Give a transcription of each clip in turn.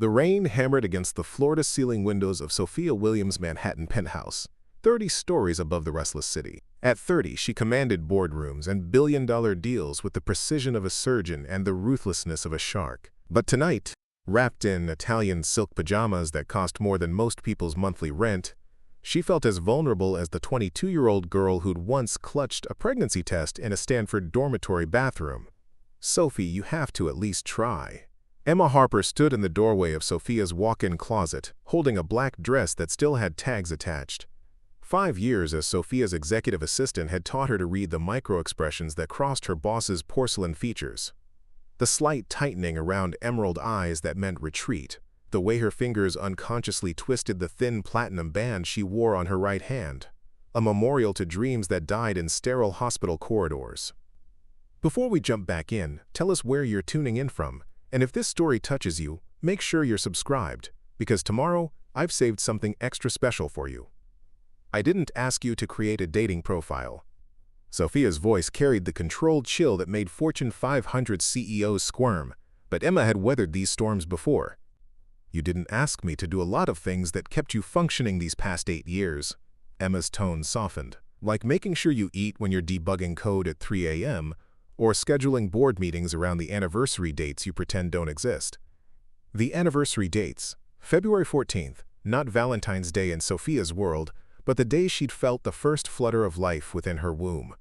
The rain hammered against the floor-to-ceiling windows of Sophia Williams Manhattan penthouse, 30 stories above the restless city. At 30, she commanded boardrooms and billion-dollar deals with the precision of a surgeon and the ruthlessness of a shark. But tonight, wrapped in Italian silk pajamas that cost more than most people's monthly rent, she felt as vulnerable as the 22-year-old girl who'd once clutched a pregnancy test in a Stanford dormitory bathroom. "Sophie, you have to at least try." Emma Harper stood in the doorway of Sophia's walk-in closet, holding a black dress that still had tags attached. 5 years as Sophia's executive assistant had taught her to read the micro-expressions that crossed her boss's porcelain features. The slight tightening around emerald eyes that meant retreat, the way her fingers unconsciously twisted the thin platinum band she wore on her right hand, a memorial to dreams that died in sterile hospital corridors. Before we jump back in, tell us where you're tuning in from, and if this story touches you, make sure you're subscribed, because tomorrow I've saved something extra special for you. I didn't ask you to create a dating profile. Sophia's voice carried the controlled chill that made Fortune 500 CEOs squirm, but Emma had weathered these storms before. You didn't ask me to do a lot of things that kept you functioning these past 8 years. Emma's tone softened, like making sure you eat when you're debugging code at 3 a.m., or scheduling board meetings around the anniversary dates you pretend don't exist. The anniversary dates, February 14th, not Valentine's Day in Sophia's world, but the day she'd felt the first flutter of life within her womb.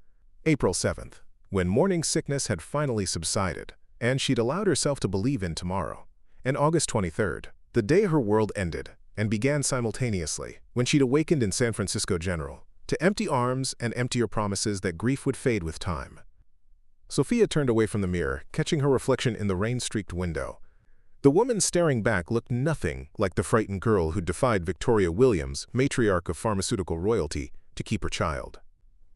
April 7th, when morning sickness had finally subsided, and she'd allowed herself to believe in tomorrow. And August 23rd, the day her world ended and began simultaneously, when she'd awakened in San Francisco General, to empty arms and emptier promises that grief would fade with time. Sophia turned away from the mirror, catching her reflection in the rain-streaked window. The woman staring back looked nothing like the frightened girl who defied Victoria Williams, matriarch of pharmaceutical royalty, to keep her child.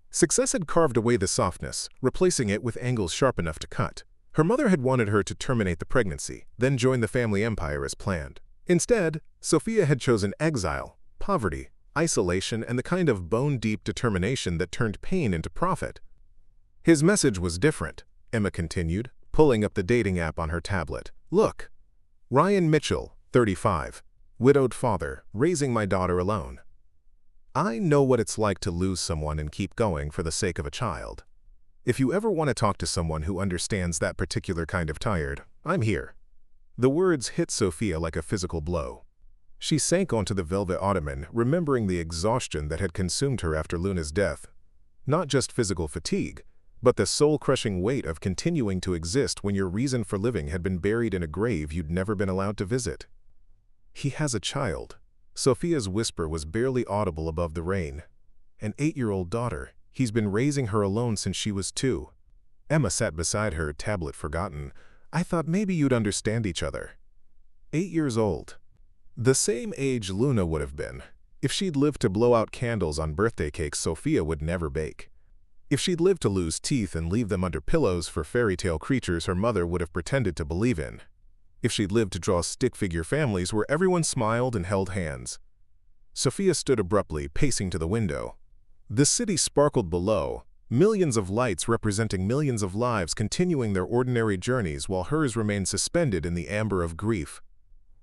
Success had carved away the softness, replacing it with angles sharp enough to cut. Her mother had wanted her to terminate the pregnancy, then join the family empire as planned. Instead, Sophia had chosen exile, poverty, isolation, and the kind of bone-deep determination that turned pain into profit. His message was different, Emma continued, pulling up the dating app on her tablet. "Look. Ryan Mitchell, 35, widowed father, raising my daughter alone. I know what it's like to lose someone and keep going for the sake of a child. If you ever want to talk to someone who understands that particular kind of tired, I'm here." The words hit Sophia like a physical blow. She sank onto the velvet ottoman, remembering the exhaustion that had consumed her after Luna's death. Not just physical fatigue, but the soul-crushing weight of continuing to exist when your reason for living had been buried in a grave you'd never been allowed to visit. "He has a child." Sophia's whisper was barely audible above the rain. "An 8-year-old daughter. He's been raising her alone since she was 2. Emma sat beside her, tablet forgotten. "I thought maybe you'd understand each other." 8 years old. The same age Luna would have been. If she'd lived to blow out candles on birthday cakes Sophia would never bake. If she'd lived to lose teeth and leave them under pillows for fairy tale creatures her mother would have pretended to believe in. If she'd lived to draw stick-figure families where everyone smiled and held hands. Sophia stood abruptly, pacing to the window. The city sparkled below, millions of lights representing millions of lives continuing their ordinary journeys while hers remained suspended in the amber of grief.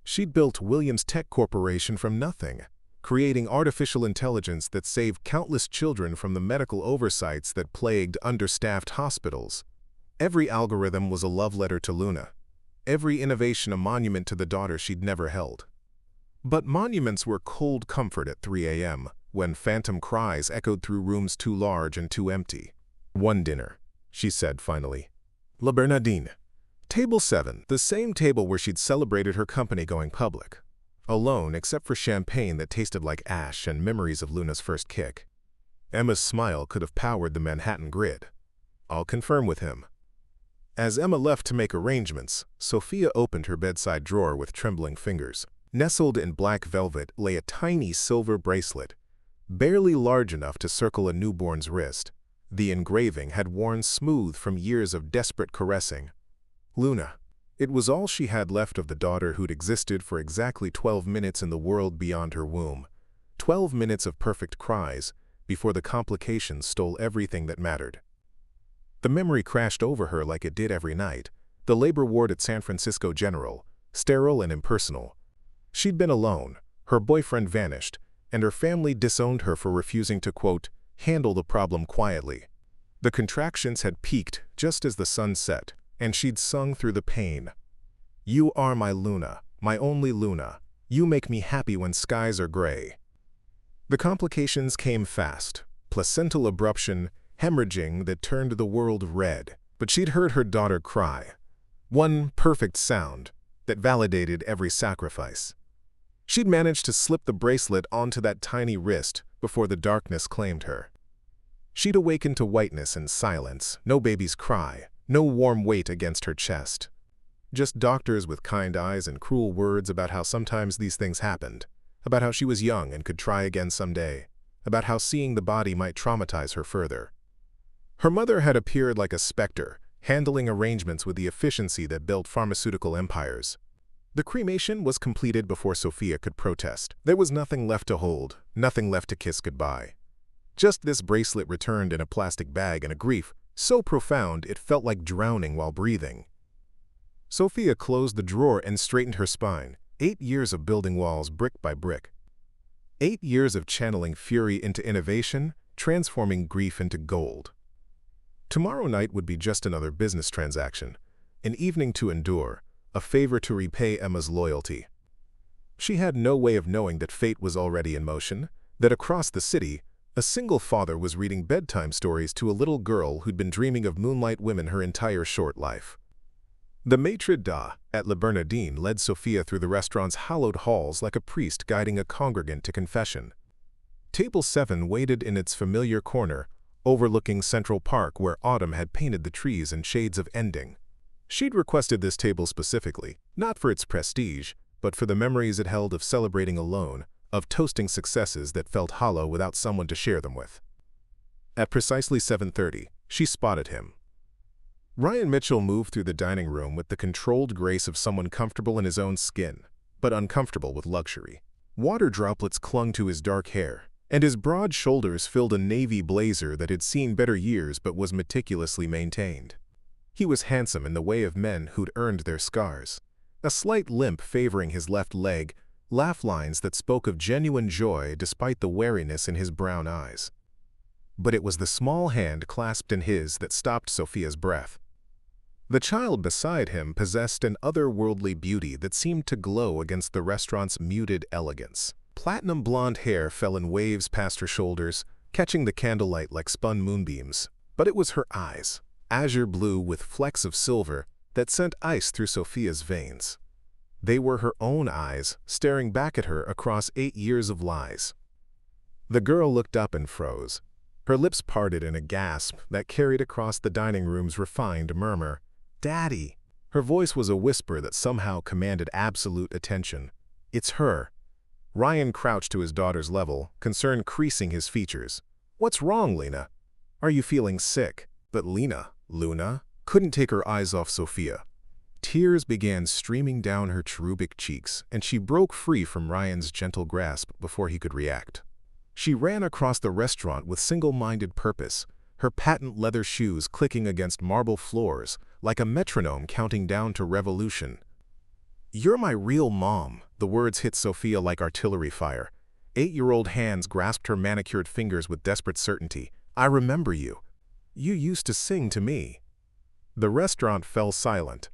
She'd built Williams Tech Corporation from nothing, creating artificial intelligence that saved countless children from the medical oversights that plagued understaffed hospitals. Every algorithm was a love letter to Luna. Every innovation a monument to the daughter she'd never held. But monuments were cold comfort at 3 a.m., when phantom cries echoed through rooms too large and too empty. "One dinner," she said finally. "La Bernardine." Table 7, the same table where she'd celebrated her company going public. Alone except for champagne that tasted like ash and memories of Luna's first kick. Emma's smile could have powered the Manhattan grid. "I'll confirm with him." As Emma left to make arrangements, Sophia opened her bedside drawer with trembling fingers. Nestled in black velvet lay a tiny silver bracelet, barely large enough to circle a newborn's wrist. The engraving had worn smooth from years of desperate caressing. Luna. It was all she had left of the daughter who'd existed for exactly 12 minutes in the world beyond her womb. 12 minutes of perfect cries before the complications stole everything that mattered. The memory crashed over her like it did every night. The labor ward at San Francisco General, sterile and impersonal. She'd been alone, her boyfriend vanished, and her family disowned her for refusing to, quote, handle the problem quietly. The contractions had peaked just as the sun set, and she'd sung through the pain. You are my Luna, my only Luna. You make me happy when skies are gray. The complications came fast. Placental abruption, hemorrhaging that turned the world red. But she'd heard her daughter cry. One perfect sound that validated every sacrifice. She'd managed to slip the bracelet onto that tiny wrist before the darkness claimed her. She'd awakened to whiteness and silence, no baby's cry, no warm weight against her chest. Just doctors with kind eyes and cruel words about how sometimes these things happened, about how she was young and could try again someday, about how seeing the body might traumatize her further. Her mother had appeared like a specter, handling arrangements with the efficiency that built pharmaceutical empires. The cremation was completed before Sophia could protest. There was nothing left to hold, nothing left to kiss goodbye. Just this bracelet returned in a plastic bag and a grief so profound it felt like drowning while breathing. Sophia closed the drawer and straightened her spine. 8 years of building walls brick by brick. 8 years of channeling fury into innovation, transforming grief into gold. Tomorrow night would be just another business transaction, an evening to endure, a favor to repay Emma's loyalty. She had no way of knowing that fate was already in motion, that across the city, a single father was reading bedtime stories to a little girl who'd been dreaming of moonlight women her entire short life. The maitre d' at Le Bernardin led Sophia through the restaurant's hallowed halls like a priest guiding a congregant to confession. Table 7 waited in its familiar corner, overlooking Central Park where autumn had painted the trees in shades of ending. She'd requested this table specifically, not for its prestige, but for the memories it held of celebrating alone, of toasting successes that felt hollow without someone to share them with. At precisely 7:30, she spotted him. Ryan Mitchell moved through the dining room with the controlled grace of someone comfortable in his own skin, but uncomfortable with luxury. Water droplets clung to his dark hair, and his broad shoulders filled a navy blazer that had seen better years but was meticulously maintained. He was handsome in the way of men who'd earned their scars. A slight limp favoring his left leg, laugh lines that spoke of genuine joy despite the wariness in his brown eyes. But it was the small hand clasped in his that stopped Sophia's breath. The child beside him possessed an otherworldly beauty that seemed to glow against the restaurant's muted elegance. Platinum blonde hair fell in waves past her shoulders, catching the candlelight like spun moonbeams. But it was her eyes, azure blue with flecks of silver, that sent ice through Sophia's veins. They were her own eyes, staring back at her across 8 years of lies. The girl looked up and froze. Her lips parted in a gasp that carried across the dining room's refined murmur. "Daddy!" Her voice was a whisper that somehow commanded absolute attention. "It's her." Ryan crouched to his daughter's level, concern creasing his features. "What's wrong, Lena? Are you feeling sick?" But Luna, couldn't take her eyes off Sophia. Tears began streaming down her cherubic cheeks, and she broke free from Ryan's gentle grasp before he could react. She ran across the restaurant with single-minded purpose, her patent leather shoes clicking against marble floors, like a metronome counting down to revolution. "You're my real mom," the words hit Sophia like artillery fire. 8-year-old hands grasped her manicured fingers with desperate certainty. "I remember you. You used to sing to me." The restaurant fell silent.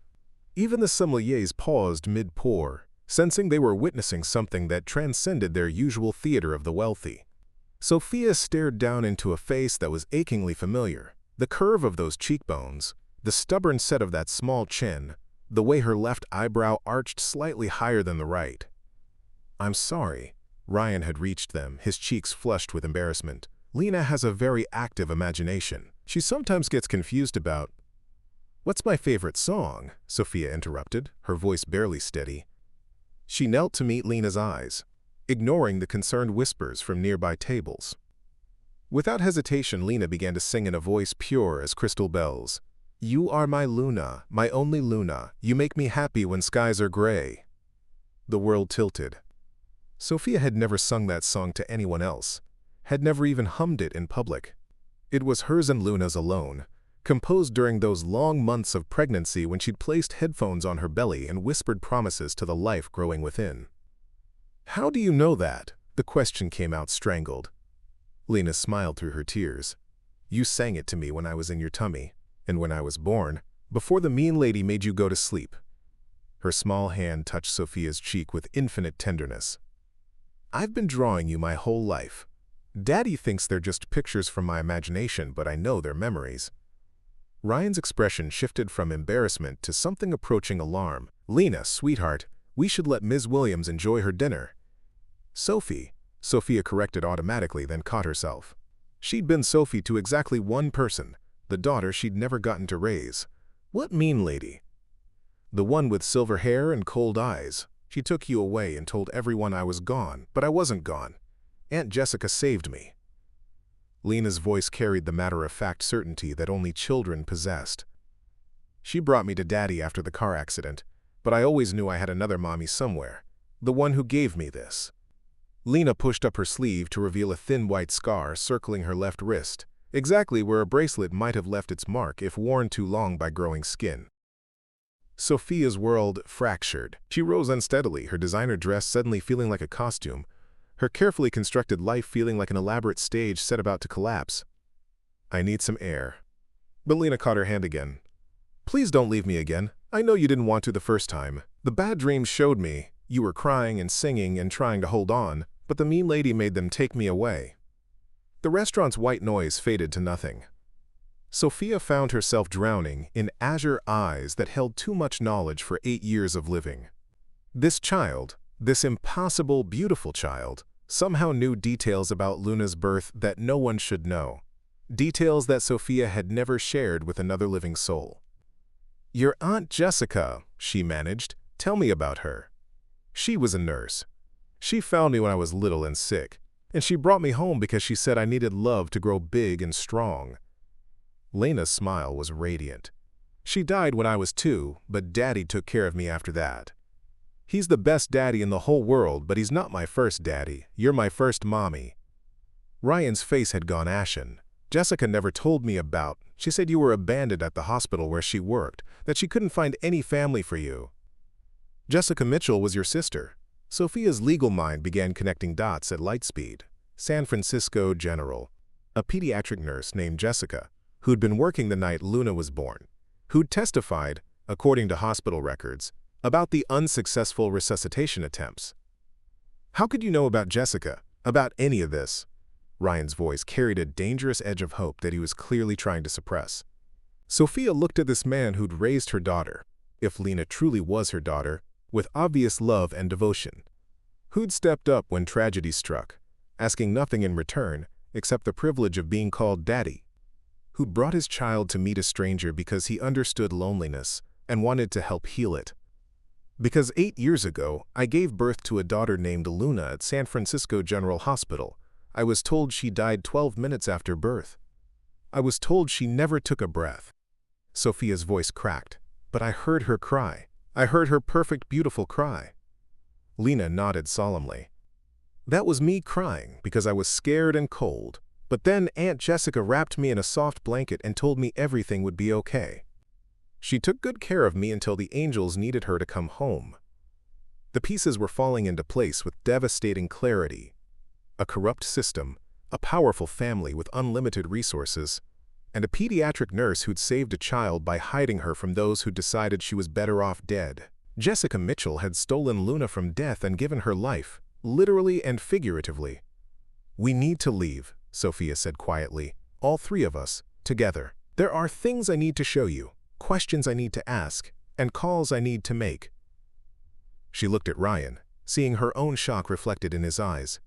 Even the sommeliers paused mid-pour, sensing they were witnessing something that transcended their usual theater of the wealthy. Sophia stared down into a face that was achingly familiar. The curve of those cheekbones, the stubborn set of that small chin, the way her left eyebrow arched slightly higher than the right. "I'm sorry." Ryan had reached them, his cheeks flushed with embarrassment. "Lena has a very active imagination. She sometimes gets confused about—" "What's my favorite song?" Sophia interrupted, her voice barely steady. She knelt to meet Lena's eyes, ignoring the concerned whispers from nearby tables. Without hesitation, Lena began to sing in a voice pure as crystal bells. "You are my Luna, my only Luna. You make me happy when skies are gray." The world tilted. Sophia had never sung that song to anyone else, had never even hummed it in public. It was hers and Luna's alone, composed during those long months of pregnancy when she'd placed headphones on her belly and whispered promises to the life growing within. "How do you know that?" The question came out strangled. Lena smiled through her tears. "You sang it to me when I was in your tummy, and when I was born, before the mean lady made you go to sleep." Her small hand touched Sophia's cheek with infinite tenderness. "I've been drawing you my whole life. Daddy thinks they're just pictures from my imagination, but I know they're memories." Ryan's expression shifted from embarrassment to something approaching alarm. "Lena, sweetheart, we should let Ms. Williams enjoy her dinner." "Sophie," Sophia corrected automatically, then caught herself. She'd been Sophie to exactly one person, the daughter she'd never gotten to raise. "What mean lady?" "The one with silver hair and cold eyes. She took you away and told everyone I was gone, but I wasn't gone. Aunt Jessica saved me." Lena's voice carried the matter-of-fact certainty that only children possessed. "She brought me to Daddy after the car accident, but I always knew I had another mommy somewhere, the one who gave me this." Lena pushed up her sleeve to reveal a thin white scar circling her left wrist, exactly where a bracelet might have left its mark if worn too long by growing skin. Sophia's world fractured. She rose unsteadily, her designer dress suddenly feeling like a costume, her carefully constructed life feeling like an elaborate stage set about to collapse. "I need some air." But Lena caught her hand again. "Please don't leave me again. I know you didn't want to the first time. The bad dreams showed me. You were crying and singing and trying to hold on, but the mean lady made them take me away." The restaurant's white noise faded to nothing. Sophia found herself drowning in azure eyes that held too much knowledge for 8 years of living. This child, this impossible, beautiful child, somehow knew details about Luna's birth that no one should know. Details that Sophia had never shared with another living soul. "Your Aunt Jessica," she managed. "Tell me about her." "She was a nurse. She found me when I was little and sick, and she brought me home because she said I needed love to grow big and strong." Lena's smile was radiant. "She died when I was 2, but Daddy took care of me after that. He's the best daddy in the whole world, but he's not my first daddy. You're my first mommy." Ryan's face had gone ashen. "Jessica never told me about. She said you were abandoned at the hospital where she worked, that she couldn't find any family for you." "Jessica Mitchell was your sister." Sophia's legal mind began connecting dots at light speed. San Francisco General. A pediatric nurse named Jessica, who'd been working the night Luna was born, who'd testified, according to hospital records, about the unsuccessful resuscitation attempts. "How could you know about Jessica, about any of this?" Ryan's voice carried a dangerous edge of hope that he was clearly trying to suppress. Sophia looked at this man who'd raised her daughter, if Lena truly was her daughter, with obvious love and devotion. Who'd stepped up when tragedy struck, asking nothing in return except the privilege of being called Daddy. Who'd brought his child to meet a stranger because he understood loneliness and wanted to help heal it. Because 8 years ago, I gave birth to a daughter named Luna at San Francisco General Hospital. I was told she died 12 minutes after birth. I was told she never took a breath. Sophia's voice cracked, but I heard her cry. I heard her perfect, beautiful cry. Lena nodded solemnly. That was me crying because I was scared and cold. But then Aunt Jessica wrapped me in a soft blanket and told me everything would be okay. She took good care of me until the angels needed her to come home. The pieces were falling into place with devastating clarity. A corrupt system, a powerful family with unlimited resources, and a pediatric nurse who'd saved a child by hiding her from those who decided she was better off dead. Jessica Mitchell had stolen Luna from death and given her life, literally and figuratively. "We need to leave," Sophia said quietly, "all 3 of us, together. There are things I need to show you, questions I need to ask, and calls I need to make." She looked at Ryan, seeing her own shock reflected in his eyes.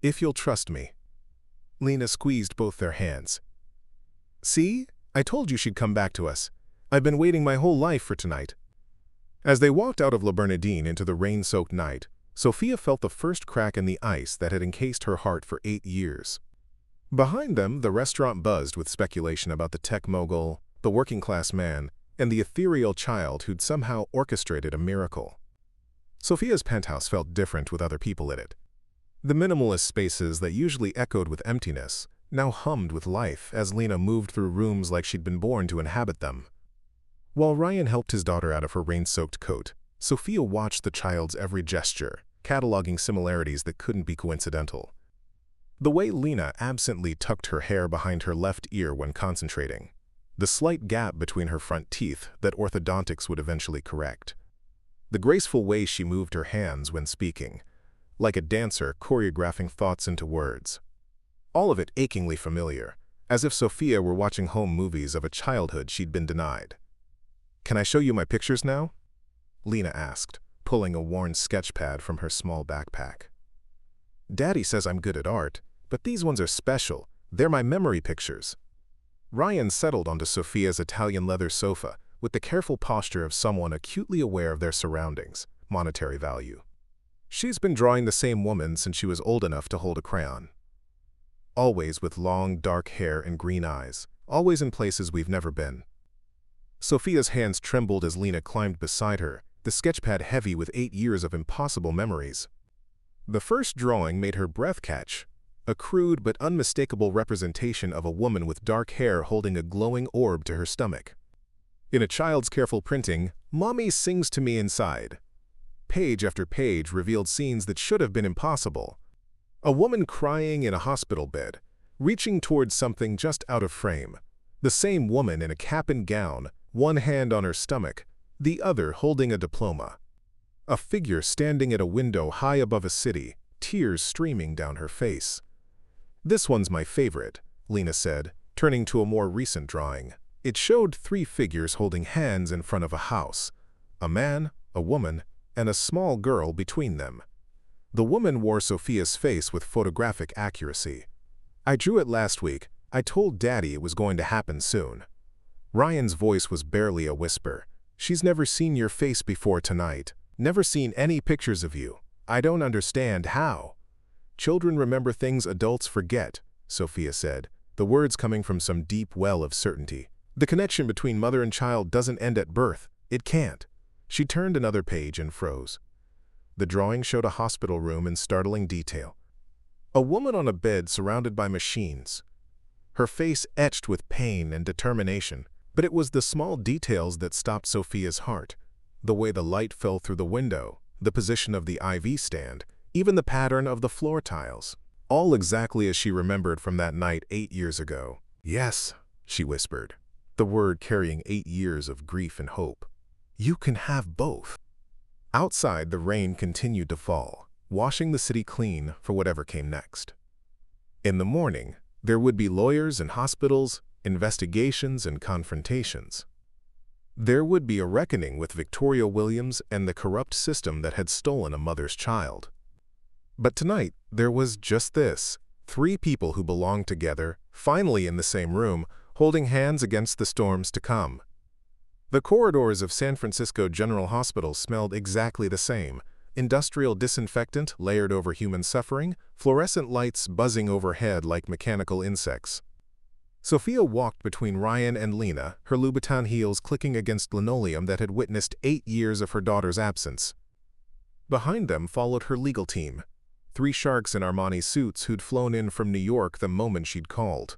"If you'll trust me." Lena squeezed both their hands. "See? I told you she'd come back to us. I've been waiting my whole life for tonight." As they walked out of La Bernardine into the rain-soaked night, Sophia felt the first crack in the ice that had encased her heart for 8 years. Behind them, the restaurant buzzed with speculation about the tech mogul, the working-class man, and the ethereal child who'd somehow orchestrated a miracle. Sophia's penthouse felt different with other people in it. The minimalist spaces that usually echoed with emptiness now hummed with life as Lena moved through rooms like she'd been born to inhabit them. While Ryan helped his daughter out of her rain-soaked coat, Sophia watched the child's every gesture, cataloging similarities that couldn't be coincidental. The way Lena absently tucked her hair behind her left ear when concentrating, the slight gap between her front teeth that orthodontics would eventually correct, the graceful way she moved her hands when speaking, like a dancer choreographing thoughts into words. All of it achingly familiar, as if Sophia were watching home movies of a childhood she'd been denied. "Can I show you my pictures now?" Lena asked, pulling a worn sketch pad from her small backpack. "Daddy says I'm good at art, but these ones are special. They're my memory pictures." Ryan settled onto Sophia's Italian leather sofa with the careful posture of someone acutely aware of their surroundings, monetary value. She's been drawing the same woman since she was old enough to hold a crayon. Always with long, dark hair and green eyes, always in places we've never been. Sophia's hands trembled as Lena climbed beside her, the sketchpad heavy with 8 years of impossible memories. The first drawing made her breath catch, a crude but unmistakable representation of a woman with dark hair holding a glowing orb to her stomach. In a child's careful printing, "Mommy sings to me inside." Page after page revealed scenes that should have been impossible. A woman crying in a hospital bed, reaching towards something just out of frame. The same woman in a cap and gown, one hand on her stomach, the other holding a diploma. A figure standing at a window high above a city, tears streaming down her face. "This one's my favorite," Lena said, turning to a more recent drawing. It showed 3 figures holding hands in front of a house, a man, a woman, and a small girl between them. The woman wore Sophia's face with photographic accuracy. "I drew it last week. I told Daddy it was going to happen soon." Ryan's voice was barely a whisper. "She's never seen your face before tonight. Never seen any pictures of you. I don't understand how." "Children remember things adults forget," Sophia said, the words coming from some deep well of certainty. "The connection between mother and child doesn't end at birth. It can't." She turned another page and froze. The drawing showed a hospital room in startling detail. A woman on a bed surrounded by machines. Her face etched with pain and determination, but it was the small details that stopped Sophia's heart. The way the light fell through the window, the position of the IV stand, even the pattern of the floor tiles. All exactly as she remembered from that night 8 years ago. "Yes," she whispered, the word carrying 8 years of grief and hope. "You can have both." Outside, the rain continued to fall, washing the city clean for whatever came next. In the morning, there would be lawyers and hospitals, investigations and confrontations. There would be a reckoning with Victoria Williams and the corrupt system that had stolen a mother's child. But tonight, there was just this: 3 people who belonged together, finally in the same room, holding hands against the storms to come. The corridors of San Francisco General Hospital smelled exactly the same: industrial disinfectant layered over human suffering, fluorescent lights buzzing overhead like mechanical insects. Sophia walked between Ryan and Lena, her Louboutin heels clicking against linoleum that had witnessed 8 years of her daughter's absence. Behind them followed her legal team, 3 sharks in Armani suits who'd flown in from New York the moment she'd called.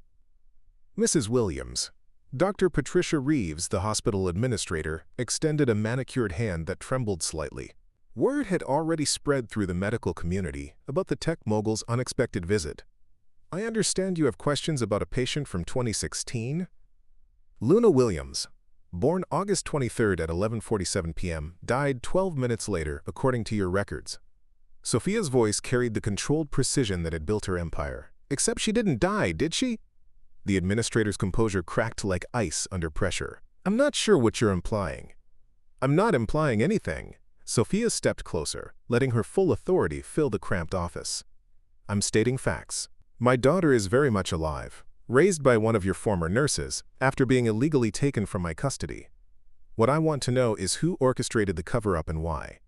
Mrs. Williams. Dr. Patricia Reeves, the hospital administrator, extended a manicured hand that trembled slightly. Word had already spread through the medical community about the tech mogul's unexpected visit. "I understand you have questions about a patient from 2016? Luna Williams, born August 23rd at 11:47 p.m., died 12 minutes later, according to your records." Sophia's voice carried the controlled precision that had built her empire. "Except she didn't die, did she?" The administrator's composure cracked like ice under pressure. "I'm not sure what you're implying." "I'm not implying anything." Sophia stepped closer, letting her full authority fill the cramped office. "I'm stating facts. My daughter is very much alive, raised by one of your former nurses, after being illegally taken from my custody. What I want to know is who orchestrated the cover-up and why."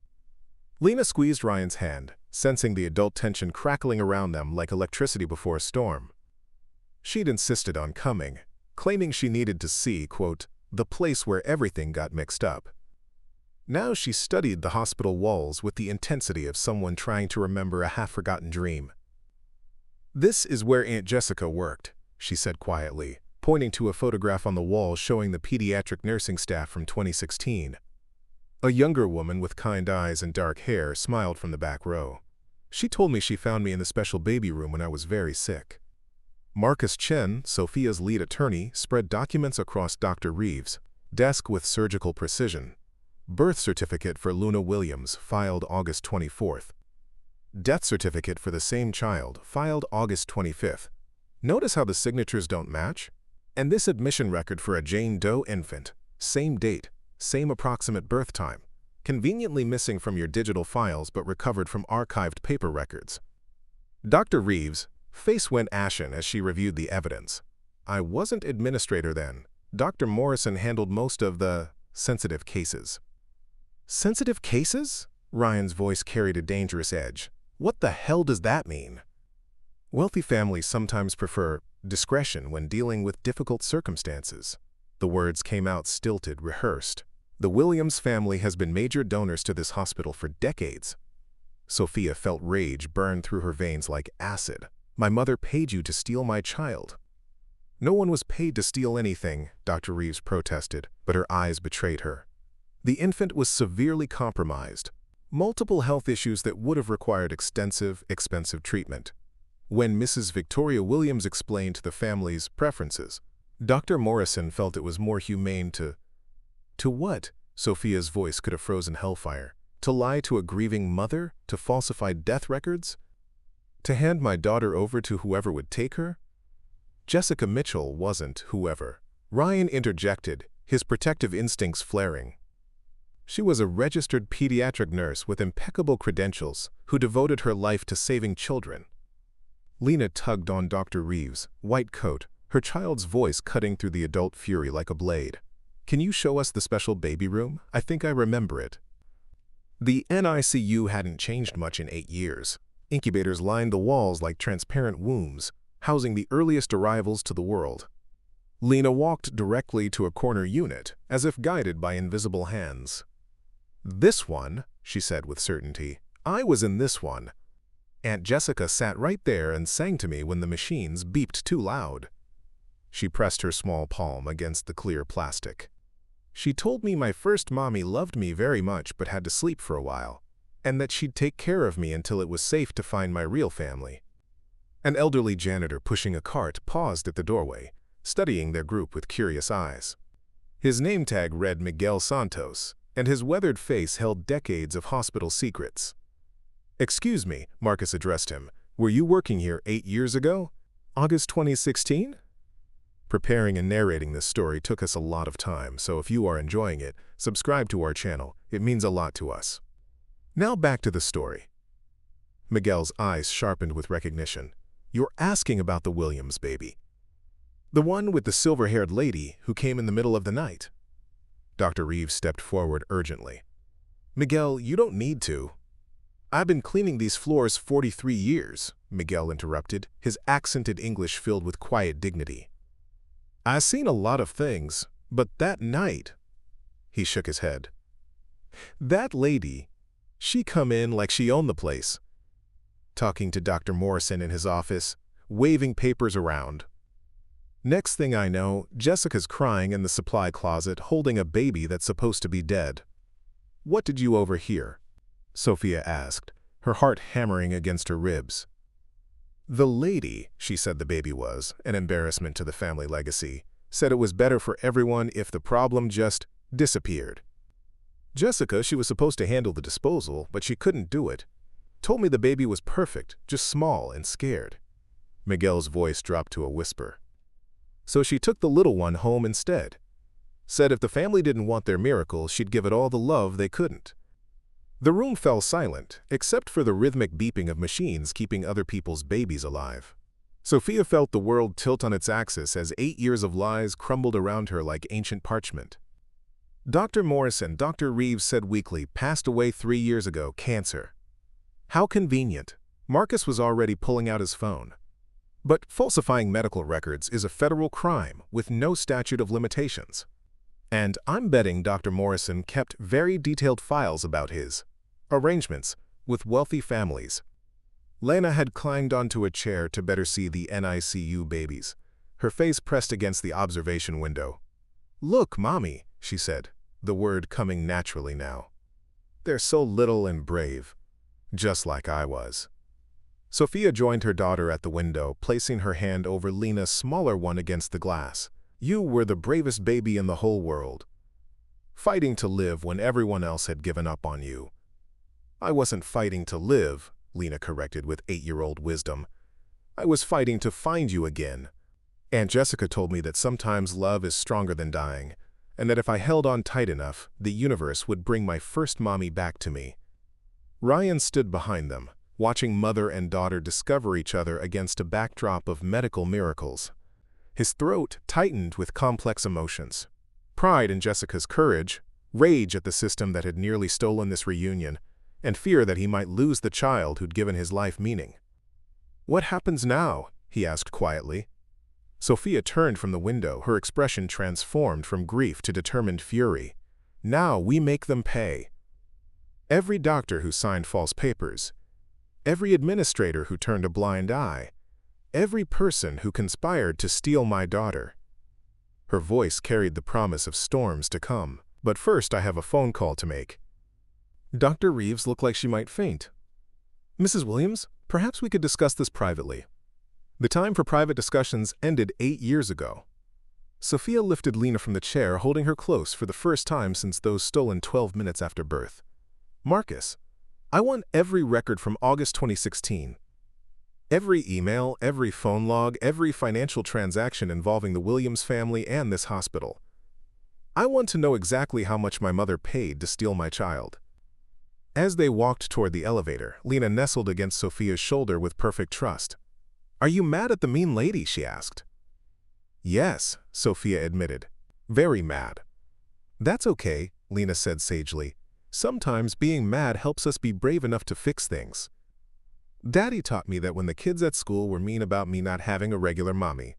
Lena squeezed Ryan's hand, sensing the adult tension crackling around them like electricity before a storm. She'd insisted on coming, claiming she needed to see, quote, "the place where everything got mixed up." Now she studied the hospital walls with the intensity of someone trying to remember a half-forgotten dream. "This is where Aunt Jessica worked," she said quietly, pointing to a photograph on the wall showing the pediatric nursing staff from 2016. A younger woman with kind eyes and dark hair smiled from the back row. "She told me she found me in the special baby room when I was very sick." Marcus Chen, Sophia's lead attorney, spread documents across Dr. Reeves' desk with surgical precision. Birth certificate for Luna Williams, filed August 24th. Death certificate for the same child, filed August 25th. Notice how the signatures don't match? And this admission record for a Jane Doe infant, same date, same approximate birth time, conveniently missing from your digital files but recovered from archived paper records. Dr. Reeves' face went ashen as she reviewed the evidence. "I wasn't administrator then. Dr. Morrison handled most of the sensitive cases." "Sensitive cases?" Ryan's voice carried a dangerous edge. "What the hell does that mean?" "Wealthy families sometimes prefer discretion when dealing with difficult circumstances." The words came out stilted, rehearsed. "The Williams family has been major donors to this hospital for decades." Sophia felt rage burn through her veins like acid. "My mother paid you to steal my child." "No one was paid to steal anything," Dr. Reeves protested, but her eyes betrayed her. "The infant was severely compromised. Multiple health issues that would have required extensive, expensive treatment." When Mrs. Victoria Williams explained the family's preferences, Dr. Morrison felt it was more humane to what? Sophia's voice could have frozen hellfire. To lie to a grieving mother? To falsify death records? To hand my daughter over to whoever would take her? Jessica Mitchell wasn't whoever. Ryan interjected, his protective instincts flaring. She was a registered pediatric nurse with impeccable credentials who devoted her life to saving children. Lena tugged on Dr. Reeves' white coat, her child's voice cutting through the adult fury like a blade. "Can you show us the special baby room? I think I remember it." The NICU hadn't changed much in 8 years. Incubators lined the walls like transparent wombs, housing the earliest arrivals to the world. Lena walked directly to a corner unit, as if guided by invisible hands. "This one," she said with certainty. "I was in this one. Aunt Jessica sat right there and sang to me when the machines beeped too loud." She pressed her small palm against the clear plastic. "She told me my first mommy loved me very much but had to sleep for a while, and that she'd take care of me until it was safe to find my real family." An elderly janitor pushing a cart paused at the doorway, studying their group with curious eyes. His name tag read Miguel Santos, and his weathered face held decades of hospital secrets. "Excuse me," Marcus addressed him. "Were you working here 8 years ago? August 2016? Preparing and narrating this story took us a lot of time, so if you are enjoying it, subscribe to our channel. It means a lot to us. Now back to the story. Miguel's eyes sharpened with recognition. "You're asking about the Williams baby. The one with the silver-haired lady who came in the middle of the night." Dr. Reeves stepped forward urgently. "Miguel, you don't need to." "I've been cleaning these floors 43 years, Miguel interrupted, his accented English filled with quiet dignity. "I've seen a lot of things, but that night—" He shook his head. "That lady, she come in like she owned the place, talking to Dr. Morrison in his office, waving papers around. Next thing I know, Jessica's crying in the supply closet holding a baby that's supposed to be dead." "What did you overhear?" Sophia asked, her heart hammering against her ribs. "The lady," she said the baby was, an embarrassment to the family legacy, said it was better for everyone if the problem just disappeared. Jessica, she was supposed to handle the disposal, but she couldn't do it. Told me the baby was perfect, just small and scared." Miguel's voice dropped to a whisper. "So she took the little one home instead. Said if the family didn't want their miracle, she'd give it all the love they couldn't." The room fell silent, except for the rhythmic beeping of machines keeping other people's babies alive. Sophia felt the world tilt on its axis as 8 years of lies crumbled around her like ancient parchment. "Dr. Morrison," Dr. Reeves said weakly, "passed away 3 years ago, cancer." How convenient. Marcus was already pulling out his phone. But falsifying medical records is a federal crime with no statute of limitations. And I'm betting Dr. Morrison kept very detailed files about his arrangements with wealthy families. Lena had climbed onto a chair to better see the NICU babies, her face pressed against the observation window. "Look, Mommy," she said, the word coming naturally now. "They're so little and brave, just like I was." Sophia joined her daughter at the window, placing her hand over Lena's smaller one against the glass. "You were the bravest baby in the whole world, fighting to live when everyone else had given up on you." "I wasn't fighting to live," Lena corrected with 8-year-old wisdom. "I was fighting to find you again. Aunt Jessica told me that sometimes love is stronger than dying, and that if I held on tight enough, the universe would bring my first mommy back to me." Ryan stood behind them, watching mother and daughter discover each other against a backdrop of medical miracles. His throat tightened with complex emotions. Pride in Jessica's courage, rage at the system that had nearly stolen this reunion, and fear that he might lose the child who'd given his life meaning. "What happens now?" he asked quietly. Sophia turned from the window, her expression transformed from grief to determined fury. "Now we make them pay. Every doctor who signed false papers, every administrator who turned a blind eye, every person who conspired to steal my daughter." Her voice carried the promise of storms to come. "But first I have a phone call to make." Dr. Reeves looked like she might faint. "Mrs. Williams, perhaps we could discuss this privately." The time for private discussions ended 8 years ago. Sophia lifted Lena from the chair, holding her close for the first time since those stolen 12 minutes after birth. "Marcus, I want every record from August 2016. Every email, every phone log, every financial transaction involving the Williams family and this hospital. I want to know exactly how much my mother paid to steal my child." As they walked toward the elevator, Lena nestled against Sophia's shoulder with perfect trust. "Are you mad at the mean lady?" she asked. "Yes," Sophia admitted. "Very mad." "That's okay," Lena said sagely. "Sometimes being mad helps us be brave enough to fix things. Daddy taught me that when the kids at school were mean about me not having a regular mommy."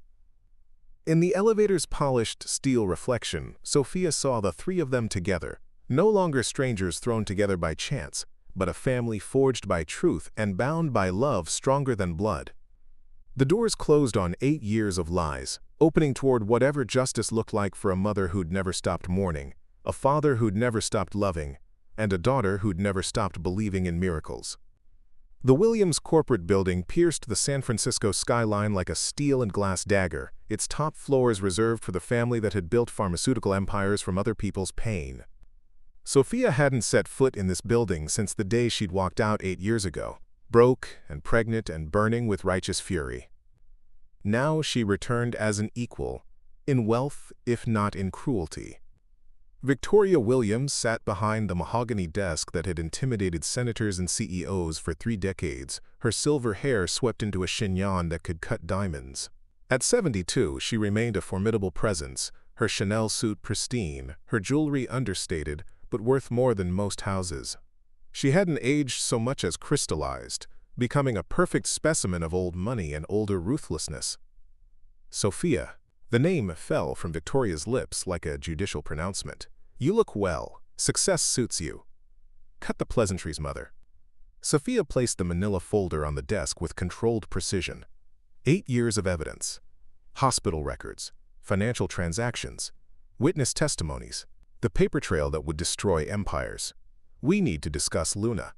In the elevator's polished steel reflection, Sophia saw the three of them together, no longer strangers thrown together by chance, but a family forged by truth and bound by love stronger than blood. The doors closed on 8 years of lies, opening toward whatever justice looked like for a mother who'd never stopped mourning, a father who'd never stopped loving, and a daughter who'd never stopped believing in miracles. The Williams corporate building pierced the San Francisco skyline like a steel and glass dagger, its top floors reserved for the family that had built pharmaceutical empires from other people's pain. Sophia hadn't set foot in this building since the day she'd walked out 8 years ago, broke and pregnant and burning with righteous fury. Now she returned as an equal, in wealth if not in cruelty. Victoria Williams sat behind the mahogany desk that had intimidated senators and CEOs for 3 decades, her silver hair swept into a chignon that could cut diamonds. At 72, she remained a formidable presence, her Chanel suit pristine, her jewelry understated, but worth more than most houses. She hadn't aged so much as crystallized, becoming a perfect specimen of old money and older ruthlessness. Sophia. The name fell from Victoria's lips like a judicial pronouncement. "You look well. Success suits you. Cut the pleasantries, mother." Sophia placed the manila folder on the desk with controlled precision. 8 years of evidence. Hospital records, financial transactions, witness testimonies, the paper trail that would destroy empires. "We need to discuss Luna."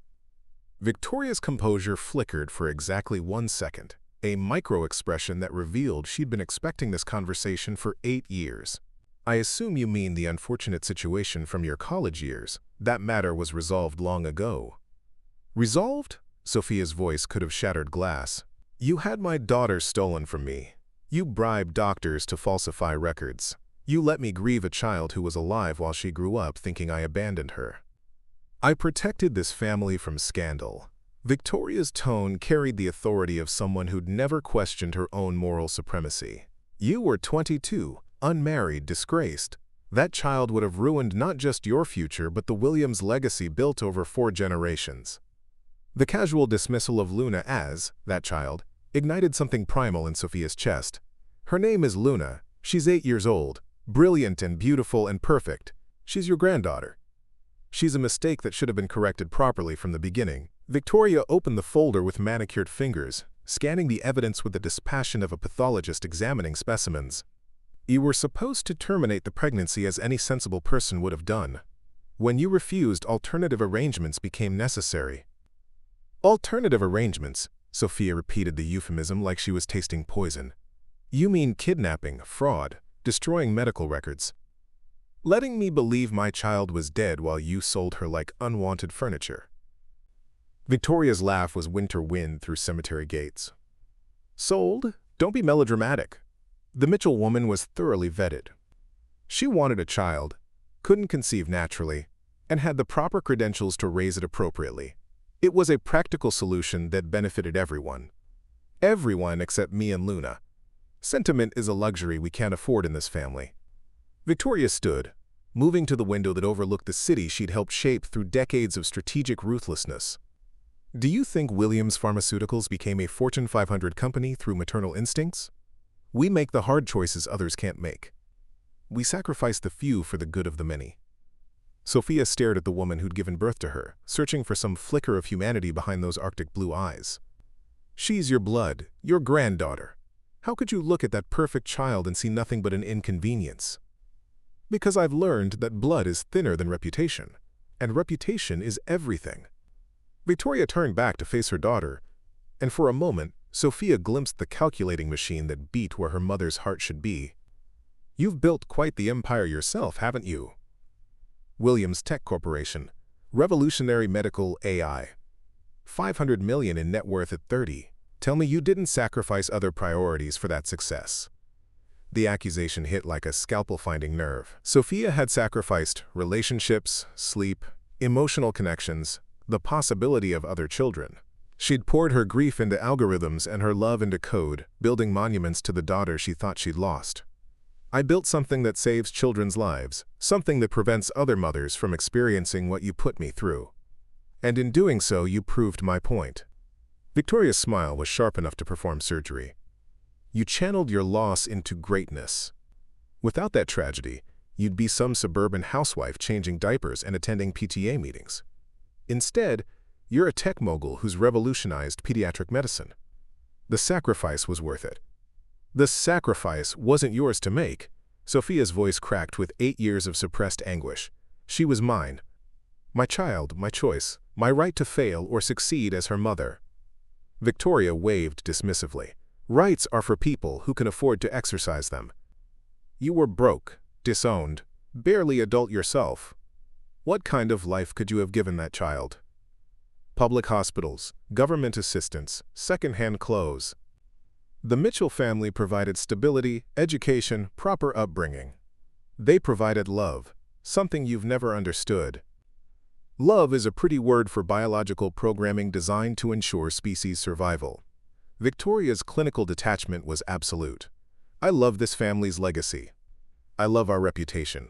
Victoria's composure flickered for exactly 1 second, a micro-expression that revealed she'd been expecting this conversation for 8 years. "I assume you mean the unfortunate situation from your college years. That matter was resolved long ago." "Resolved?" Sophia's voice could have shattered glass. "You had my daughter stolen from me. You bribed doctors to falsify records. You let me grieve a child who was alive while she grew up thinking I abandoned her. I protected this family from scandal." Victoria's tone carried the authority of someone who'd never questioned her own moral supremacy. "You were 22, unmarried, disgraced. That child would have ruined not just your future but the Williams legacy built over 4 generations." The casual dismissal of Luna as that child ignited something primal in Sophia's chest. "Her name is Luna. She's 8 years old, brilliant and beautiful and perfect. She's your granddaughter. She's a mistake that should have been corrected properly from the beginning. Victoria opened the folder with manicured fingers, scanning the evidence with the dispassion of a pathologist examining specimens. You were supposed to terminate the pregnancy as any sensible person would have done. When you refused, alternative arrangements became necessary. Alternative arrangements, Sophia repeated the euphemism like she was tasting poison. You mean kidnapping, fraud, destroying medical records. Letting me believe my child was dead while you sold her like unwanted furniture. Victoria's laugh was winter wind through cemetery gates. Sold? Don't be melodramatic. The Mitchell woman was thoroughly vetted. She wanted a child, couldn't conceive naturally, and had the proper credentials to raise it appropriately. It was a practical solution that benefited everyone. Everyone except me and Luna. Sentiment is a luxury we can't afford in this family. Victoria stood, moving to the window that overlooked the city she'd helped shape through decades of strategic ruthlessness. Do you think Williams Pharmaceuticals became a Fortune 500 company through maternal instincts? We make the hard choices others can't make. We sacrifice the few for the good of the many. Sophia stared at the woman who'd given birth to her, searching for some flicker of humanity behind those Arctic blue eyes. She's your blood, your granddaughter. How could you look at that perfect child and see nothing but an inconvenience? Because I've learned that blood is thinner than reputation, and reputation is everything. Victoria turned back to face her daughter, and for a moment, Sophia glimpsed the calculating machine that beat where her mother's heart should be. You've built quite the empire yourself, haven't you? Williams Tech Corporation, revolutionary medical AI. 500 million in net worth at 30. Tell me you didn't sacrifice other priorities for that success. The accusation hit like a scalpel-finding nerve. Sophia had sacrificed relationships, sleep, emotional connections, the possibility of other children. She'd poured her grief into algorithms and her love into code, building monuments to the daughter she thought she'd lost. I built something that saves children's lives, something that prevents other mothers from experiencing what you put me through. And in doing so, you proved my point. Victoria's smile was sharp enough to perform surgery. You channeled your loss into greatness. Without that tragedy, you'd be some suburban housewife changing diapers and attending PTA meetings. Instead, you're a tech mogul who's revolutionized pediatric medicine. The sacrifice was worth it. The sacrifice wasn't yours to make. Sophia's voice cracked with 8 years of suppressed anguish. She was mine. My child, my choice, my right to fail or succeed as her mother. Victoria waved dismissively. Rights are for people who can afford to exercise them. You were broke, disowned, barely adult yourself. What kind of life could you have given that child? Public hospitals, government assistance, second-hand clothes. The Mitchell family provided stability, education, proper upbringing. They provided love, something you've never understood. Love is a pretty word for biological programming designed to ensure species survival. Victoria's clinical detachment was absolute. I love this family's legacy. I love our reputation.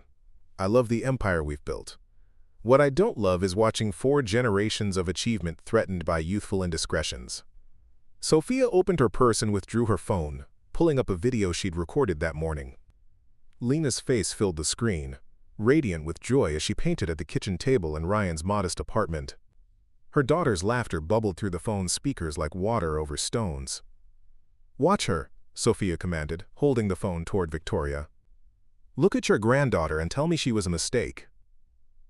I love the empire we've built. What I don't love is watching 4 generations of achievement threatened by youthful indiscretions. Sophia opened her purse and withdrew her phone, pulling up a video she'd recorded that morning. Lena's face filled the screen, radiant with joy as she painted at the kitchen table in Ryan's modest apartment. Her daughter's laughter bubbled through the phone's speakers like water over stones. Watch her, Sophia commanded, holding the phone toward Victoria. Look at your granddaughter and tell me she was a mistake.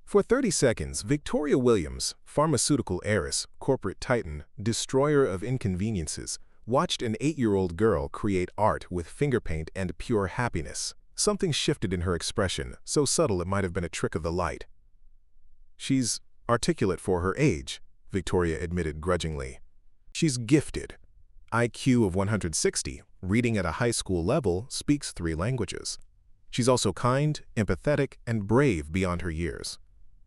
For 30 seconds, Victoria Williams, pharmaceutical heiress, corporate titan, destroyer of inconveniences, watched an 8-year-old girl create art with finger paint and pure happiness. Something shifted in her expression, so subtle it might have been a trick of the light. She's articulate for her age, Victoria admitted grudgingly. She's gifted. IQ of 160, reading at a high school level, speaks 3 languages. She's also kind, empathetic, and brave beyond her years.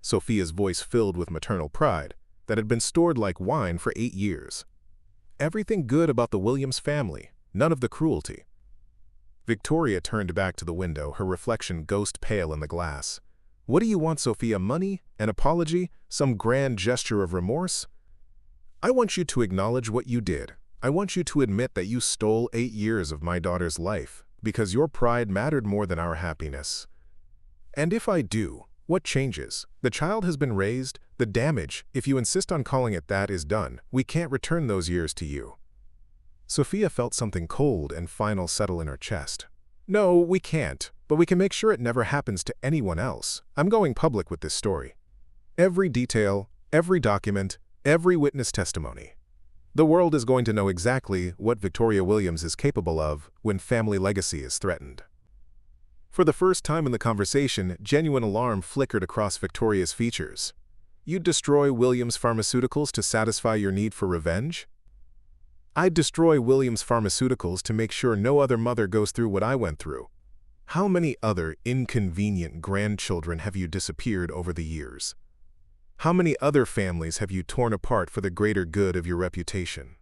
Sophia's voice filled with maternal pride that had been stored like wine for 8 years. Everything good about the Williams family, none of the cruelty. Victoria turned back to the window, her reflection ghost pale in the glass. What do you want, Sophia? Money? An apology? Some grand gesture of remorse? I want you to acknowledge what you did. I want you to admit that you stole 8 years of my daughter's life, because your pride mattered more than our happiness. And if I do, What changes? The child has been raised. The damage, if you insist on calling it that, is done. We can't return those years to you. Sophia felt something cold and final settle in her chest. No, we can't, but we can make sure it never happens to anyone else. I'm going public with this story. Every detail, every document, every witness testimony. The world is going to know exactly what Victoria Williams is capable of when family legacy is threatened. For the first time in the conversation, genuine alarm flickered across Victoria's features. You'd destroy Williams Pharmaceuticals to satisfy your need for revenge? I'd destroy Williams Pharmaceuticals to make sure no other mother goes through what I went through. How many other inconvenient grandchildren have you disappeared over the years? How many other families have you torn apart for the greater good of your reputation?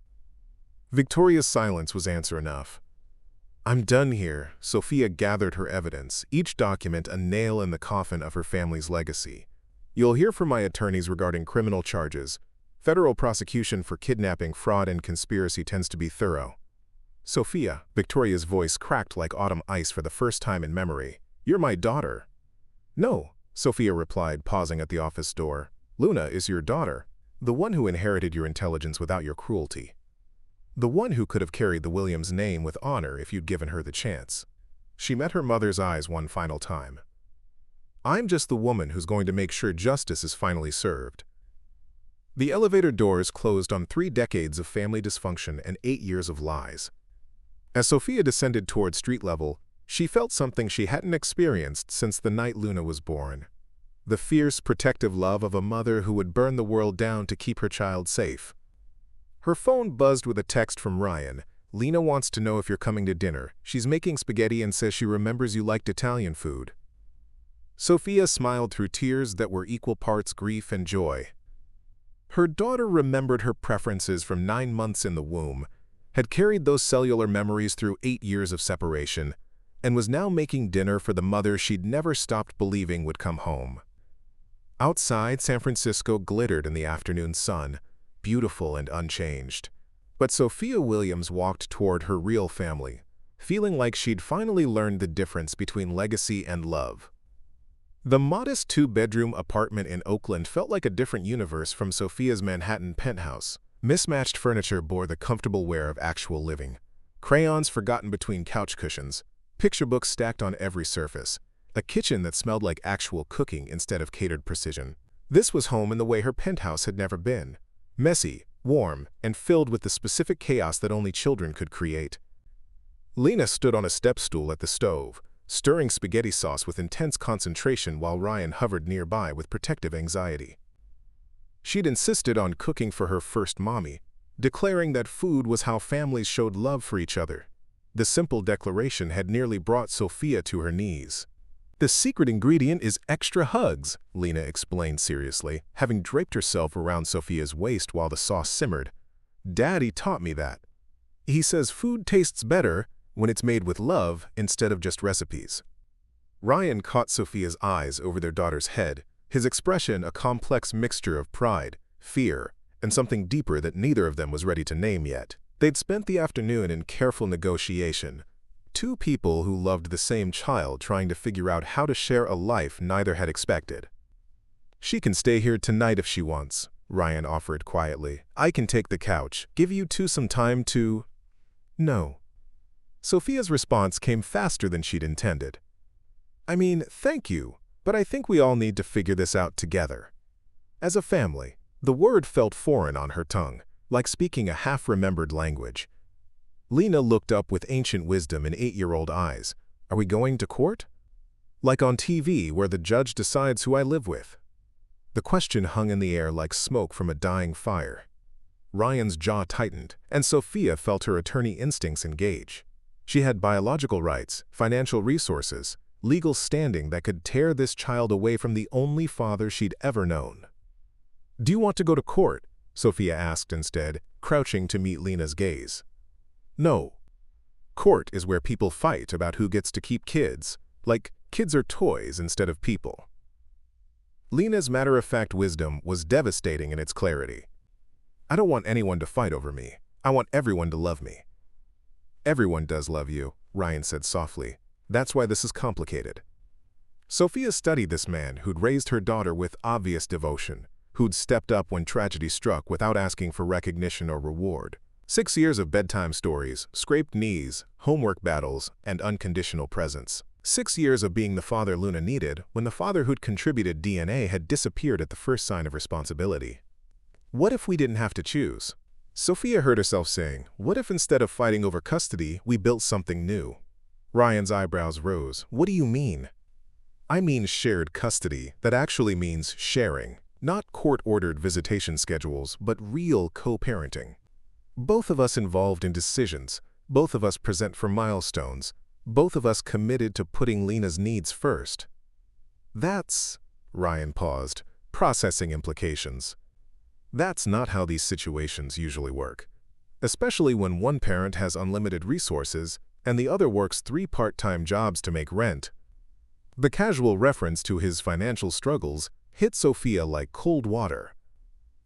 Victoria's silence was answer enough. I'm done here. Sophia gathered her evidence, each document a nail in the coffin of her family's legacy. You'll hear from my attorneys regarding criminal charges. Federal prosecution for kidnapping, fraud, and conspiracy tends to be thorough. Sophia, Victoria's voice cracked like autumn ice for the first time in memory. You're my daughter. No, Sophia replied, pausing at the office door. Luna is your daughter, the one who inherited your intelligence without your cruelty. The one who could have carried the Williams name with honor if you'd given her the chance. She met her mother's eyes one final time. I'm just the woman who's going to make sure justice is finally served. The elevator doors closed on 3 decades of family dysfunction and 8 years of lies. As Sophia descended toward street level, she felt something she hadn't experienced since the night Luna was born. The fierce, protective love of a mother who would burn the world down to keep her child safe. Her phone buzzed with a text from Ryan. Lena wants to know if you're coming to dinner. She's making spaghetti and says she remembers you liked Italian food. Sophia smiled through tears that were equal parts grief and joy. Her daughter remembered her preferences from 9 months in the womb, had carried those cellular memories through 8 years of separation, and was now making dinner for the mother she'd never stopped believing would come home. Outside, San Francisco glittered in the afternoon sun, beautiful and unchanged. But Sophia Williams walked toward her real family, feeling like she'd finally learned the difference between legacy and love. The modest 2-bedroom apartment in Oakland felt like a different universe from Sophia's Manhattan penthouse. Mismatched furniture bore the comfortable wear of actual living. Crayons forgotten between couch cushions, picture books stacked on every surface, a kitchen that smelled like actual cooking instead of catered precision. This was home in the way her penthouse had never been. Messy, warm, and filled with the specific chaos that only children could create. Lena stood on a step stool at the stove, stirring spaghetti sauce with intense concentration while Ryan hovered nearby with protective anxiety. She'd insisted on cooking for her first mommy, declaring that food was how families showed love for each other. The simple declaration had nearly brought Sophia to her knees. The secret ingredient is extra hugs, Lena explained seriously, having draped herself around Sophia's waist while the sauce simmered. Daddy taught me that. He says food tastes better when it's made with love instead of just recipes. Ryan caught Sophia's eyes over their daughter's head, his expression a complex mixture of pride, fear, and something deeper that neither of them was ready to name yet. They'd spent the afternoon in careful negotiation. 2 people who loved the same child trying to figure out how to share a life neither had expected. She can stay here tonight if she wants, Ryan offered quietly. I can take the couch. Give you 2 some time to… No. Sophia's response came faster than she'd intended. I mean, thank you, but I think we all need to figure this out together. As a family, the word felt foreign on her tongue, like speaking a half-remembered language. Lena looked up with ancient wisdom in 8-year-old eyes. Are we going to court? Like on TV where the judge decides who I live with. The question hung in the air like smoke from a dying fire. Ryan's jaw tightened, and Sophia felt her attorney instincts engage. She had biological rights, financial resources, legal standing that could tear this child away from the only father she'd ever known. Do you want to go to court? Sophia asked instead, crouching to meet Lena's gaze. No. Court is where people fight about who gets to keep kids, like kids are toys instead of people. Lena's matter-of-fact wisdom was devastating in its clarity. I don't want anyone to fight over me. I want everyone to love me. Everyone does love you, Ryan said softly. That's why this is complicated. Sophia studied this man who'd raised her daughter with obvious devotion, who'd stepped up when tragedy struck without asking for recognition or reward. 6 years of bedtime stories, scraped knees, homework battles, and unconditional presence. 6 years of being the father Luna needed when the father who'd contributed DNA had disappeared at the first sign of responsibility. What if we didn't have to choose? Sophia heard herself saying, what if instead of fighting over custody, we built something new? Ryan's eyebrows rose. What do you mean? I mean shared custody. That actually means sharing. Not court-ordered visitation schedules, but real co-parenting. Both of us involved in decisions. Both of us present for milestones. Both of us committed to putting Lena's needs first. That's, Ryan paused, processing implications. That's not how these situations usually work, especially when one parent has unlimited resources and the other works 3 part-time jobs to make rent. The casual reference to his financial struggles hit Sophia like cold water.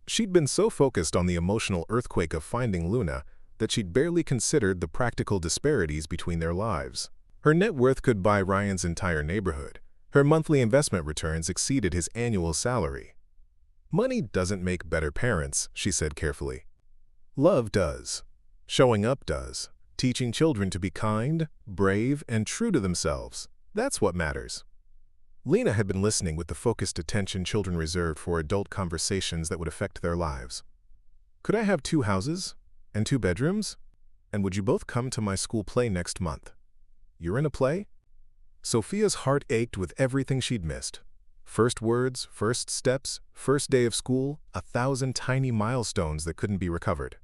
She'd been so focused on the emotional earthquake of finding Luna that she'd barely considered the practical disparities between their lives. Her net worth could buy Ryan's entire neighborhood. Her monthly investment returns exceeded his annual salary. Money doesn't make better parents, she said carefully. Love does. Showing up does. Teaching children to be kind, brave, and true to themselves. That's what matters. Lena had been listening with the focused attention children reserved for adult conversations that would affect their lives. Could I have 2 houses? And 2 bedrooms? And would you both come to my school play next month? You're in a play? Sophia's heart ached with everything she'd missed. First words, first steps, first day of school, 1,000 tiny milestones that couldn't be recovered.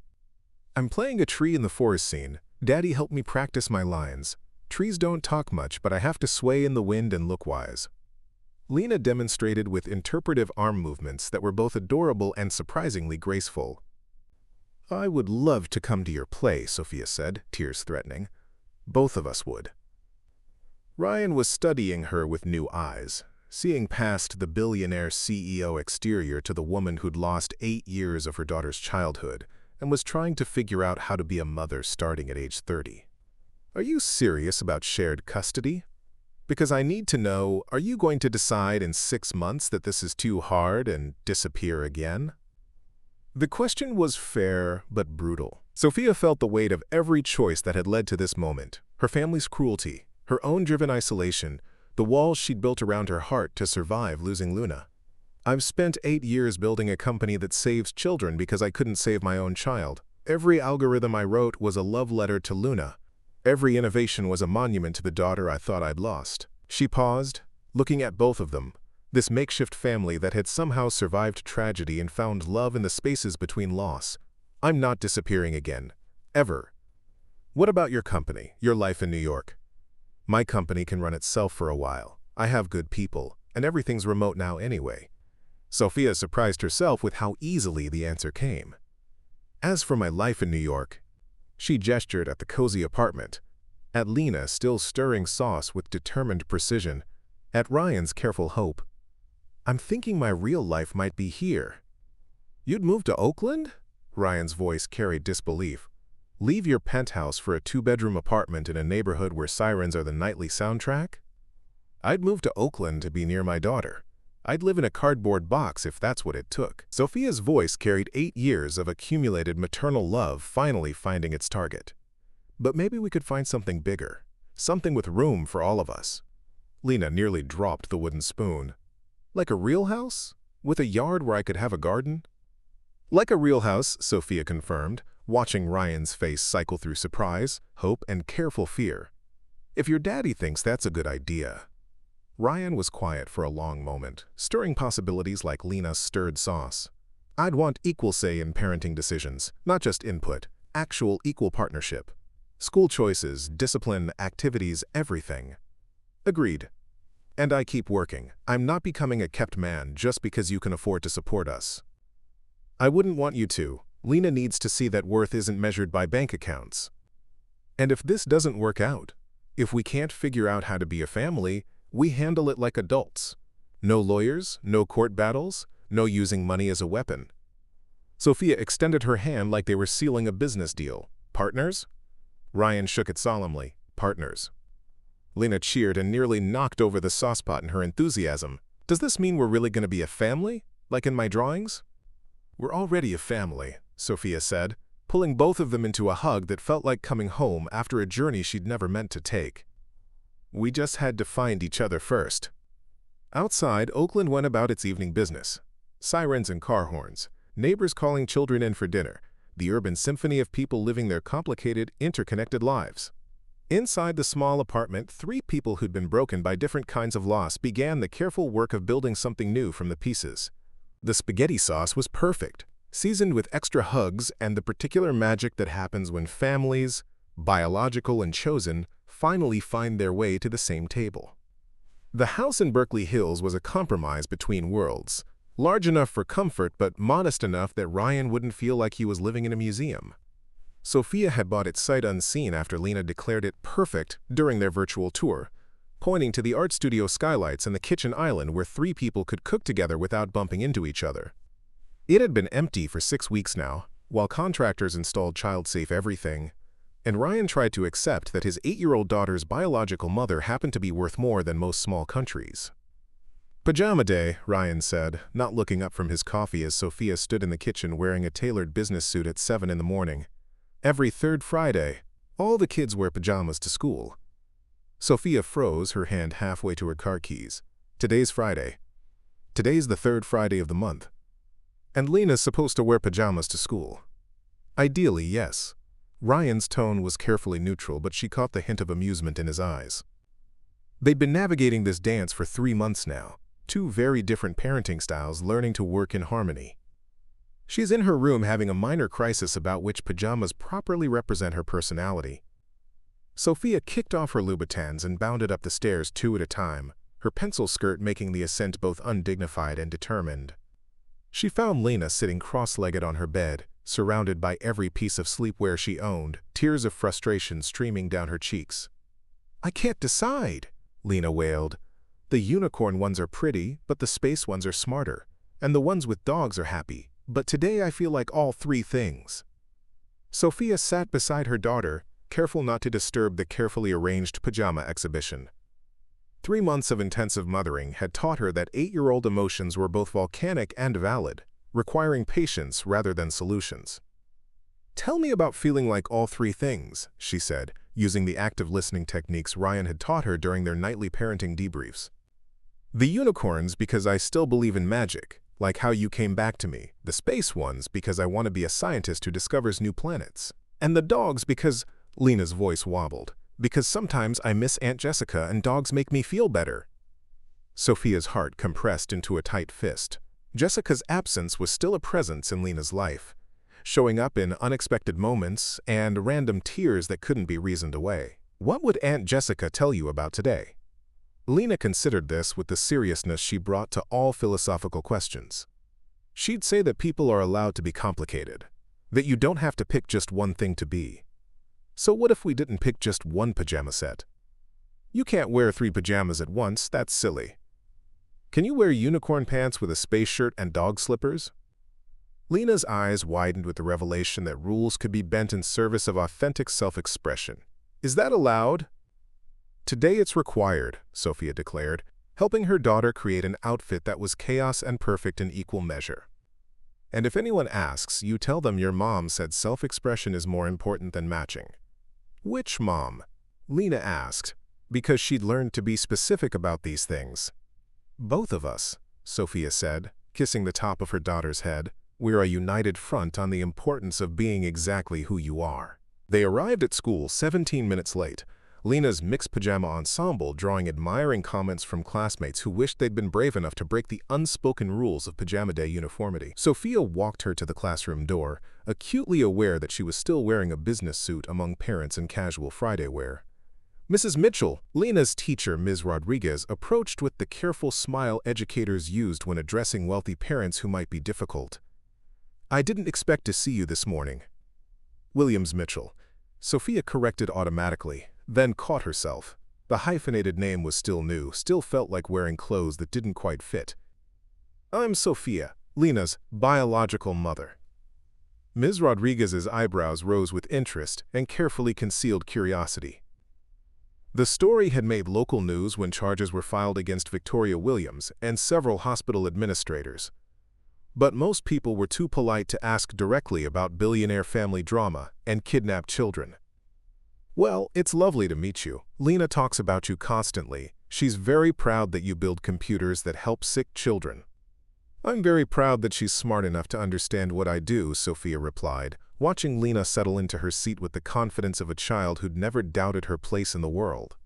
I'm playing a tree in the forest scene. Daddy helped me practice my lines. Trees don't talk much, but I have to sway in the wind and look wise. Lena demonstrated with interpretive arm movements that were both adorable and surprisingly graceful. I would love to come to your play, Sophia said, tears threatening. Both of us would. Ryan was studying her with new eyes, seeing past the billionaire CEO exterior to the woman who'd lost 8 years of her daughter's childhood and was trying to figure out how to be a mother starting at age 30. Are you serious about shared custody? Because I need to know, are you going to decide in 6 months that this is too hard and disappear again? The question was fair but brutal. Sophia felt the weight of every choice that had led to this moment, her family's cruelty, her own driven isolation, the walls she'd built around her heart to survive losing Luna. I've spent 8 years building a company that saves children because I couldn't save my own child. Every algorithm I wrote was a love letter to Luna. Every innovation was a monument to the daughter I thought I'd lost. She paused, looking at both of them, this makeshift family that had somehow survived tragedy and found love in the spaces between loss. I'm not disappearing again. Ever. What about your company, your life in New York? My company can run itself for a while. I have good people, and everything's remote now anyway. Sophia surprised herself with how easily the answer came. As for my life in New York, she gestured at the cozy apartment, at Lena still stirring sauce with determined precision, at Ryan's careful hope. I'm thinking my real life might be here. You'd move to Oakland? Ryan's voice carried disbelief. Leave your penthouse for a 2-bedroom apartment in a neighborhood where sirens are the nightly soundtrack? I'd move to Oakland to be near my daughter. I'd live in a cardboard box if that's what it took. Sophia's voice carried 8 years of accumulated maternal love finally finding its target. But maybe we could find something bigger, something with room for all of us. Lena nearly dropped the wooden spoon. Like a real house? With a yard where I could have a garden? Like a real house, Sophia confirmed, watching Ryan's face cycle through surprise, hope, and careful fear. If your daddy thinks that's a good idea. Ryan was quiet for a long moment, stirring possibilities like Lena's stirred sauce. I'd want equal say in parenting decisions, not just input, actual equal partnership. School choices, discipline, activities, everything. Agreed. And I keep working. I'm not becoming a kept man just because you can afford to support us. I wouldn't want you to. Lena needs to see that worth isn't measured by bank accounts. And if this doesn't work out, if we can't figure out how to be a family, we handle it like adults. No lawyers, no court battles, no using money as a weapon. Sophia extended her hand like they were sealing a business deal. Partners? Ryan shook it solemnly. Partners. Lena cheered and nearly knocked over the saucepot in her enthusiasm. Does this mean we're really going to be a family, like in my drawings? We're already a family, Sophia said, pulling both of them into a hug that felt like coming home after a journey she'd never meant to take. We just had to find each other first. Outside, Oakland went about its evening business. Sirens and car horns, neighbors calling children in for dinner, the urban symphony of people living their complicated, interconnected lives. Inside the small apartment, three people who'd been broken by different kinds of loss began the careful work of building something new from the pieces. The spaghetti sauce was perfect, seasoned with extra hugs and the particular magic that happens when families, biological and chosen, finally find their way to the same table. The house in Berkeley Hills was a compromise between worlds, large enough for comfort but modest enough that Ryan wouldn't feel like he was living in a museum. Sophia had bought it sight unseen after Lena declared it perfect during their virtual tour, pointing to the art studio skylights and the kitchen island where three people could cook together without bumping into each other. It had been empty for 6 weeks now, while contractors installed child-safe everything, and Ryan tried to accept that his 8-year-old daughter's biological mother happened to be worth more than most small countries. Pajama day, Ryan said, not looking up from his coffee as Sophia stood in the kitchen wearing a tailored business suit at 7 in the morning. Every third Friday, all the kids wear pajamas to school. Sophia froze, her hand halfway to her car keys. Today's Friday. Today's the third Friday of the month. And Lena's supposed to wear pajamas to school. Ideally, yes. Ryan's tone was carefully neutral, but she caught the hint of amusement in his eyes. They'd been navigating this dance for 3 months now, 2 very different parenting styles learning to work in harmony. She's in her room having a minor crisis about which pajamas properly represent her personality. Sophia kicked off her Louboutins and bounded up the stairs 2 at a time, her pencil skirt making the ascent both undignified and determined. She found Lena sitting cross-legged on her bed, surrounded by every piece of sleepwear she owned, tears of frustration streaming down her cheeks. "I can't decide," Lena wailed. "The unicorn ones are pretty, but the space ones are smarter, and the ones with dogs are happy, but today I feel like all 3 things." Sophia sat beside her daughter, careful not to disturb the carefully arranged pajama exhibition. 3 months of intensive mothering had taught her that 8-year-old emotions were both volcanic and valid, requiring patience rather than solutions. "Tell me about feeling like all 3 things," she said, using the active listening techniques Ryan had taught her during their nightly parenting debriefs. "The unicorns because I still believe in magic, like how you came back to me. The space ones because I want to be a scientist who discovers new planets. And the dogs because," Lena's voice wobbled, "because sometimes I miss Aunt Jessica and dogs make me feel better." Sophia's heart compressed into a tight fist. Jessica's absence was still a presence in Lena's life, showing up in unexpected moments and random tears that couldn't be reasoned away. What would Aunt Jessica tell you about today? Lena considered this with the seriousness she brought to all philosophical questions. She'd say that people are allowed to be complicated, that you don't have to pick just one thing to be. So what if we didn't pick just one pajama set? You can't wear 3 pajamas at once, that's silly. Can you wear unicorn pants with a space shirt and dog slippers? Lena's eyes widened with the revelation that rules could be bent in service of authentic self-expression. Is that allowed? Today it's required, Sophia declared, helping her daughter create an outfit that was chaos and perfect in equal measure. And if anyone asks, you tell them your mom said self-expression is more important than matching. Which mom? Lena asked, because she'd learned to be specific about these things. Both of us, Sophia said, kissing the top of her daughter's head. We're a united front on the importance of being exactly who you are. They arrived at school 17 minutes late, Lena's mixed pajama ensemble drawing admiring comments from classmates who wished they'd been brave enough to break the unspoken rules of pajama day uniformity. Sophia walked her to the classroom door, acutely aware that she was still wearing a business suit among parents in casual Friday wear. Mrs. Mitchell, Lena's teacher, Ms. Rodriguez, approached with the careful smile educators used when addressing wealthy parents who might be difficult. "I didn't expect to see you this morning." Williams Mitchell. Sophia corrected automatically, then caught herself. The hyphenated name was still new, still felt like wearing clothes that didn't quite fit. "I'm Sophia, Lena's biological mother." Ms. Rodriguez's eyebrows rose with interest and carefully concealed curiosity. The story had made local news when charges were filed against Victoria Williams and several hospital administrators. But most people were too polite to ask directly about billionaire family drama and kidnapped children. "Well, it's lovely to meet you. Lena talks about you constantly. She's very proud that you build computers that help sick children." "I'm very proud that she's smart enough to understand what I do," Sophia replied, watching Lena settle into her seat with the confidence of a child who'd never doubted her place in the world.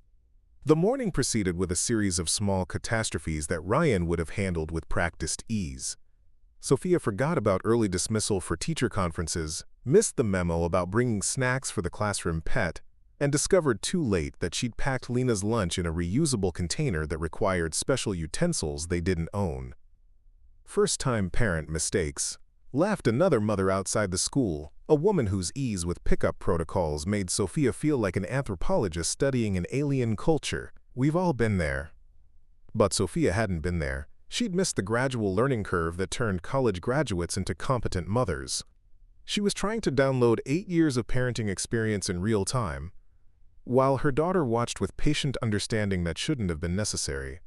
The morning proceeded with a series of small catastrophes that Ryan would have handled with practiced ease. Sophia forgot about early dismissal for teacher conferences, missed the memo about bringing snacks for the classroom pet, and discovered too late that she'd packed Lena's lunch in a reusable container that required special utensils they didn't own. First-time parent mistakes. Laughed another mother outside the school, a woman whose ease with pickup protocols made Sophia feel like an anthropologist studying an alien culture. We've all been there. But Sophia hadn't been there. She'd missed the gradual learning curve that turned college graduates into competent mothers. She was trying to download 8 years of parenting experience in real time, while her daughter watched with patient understanding that shouldn't have been necessary.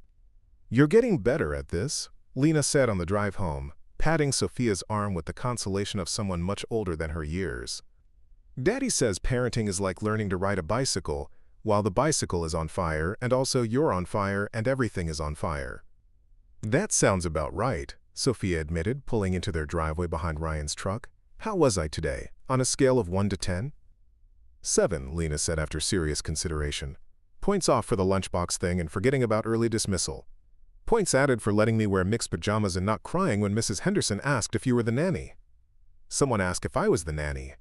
"You're getting better at this," Lena said on the drive home, patting Sophia's arm with the consolation of someone much older than her years. "Daddy says parenting is like learning to ride a bicycle, while the bicycle is on fire, and also you're on fire, and everything is on fire." "That sounds about right," Sophia admitted, pulling into their driveway behind Ryan's truck. "How was I today, on a scale of 1 to 10? 7, Lena said after serious consideration. "Points off for the lunchbox thing and forgetting about early dismissal. Points added for letting me wear mixed pajamas and not crying when Mrs. Henderson asked if you were the nanny." "Someone asked if I was the nanny."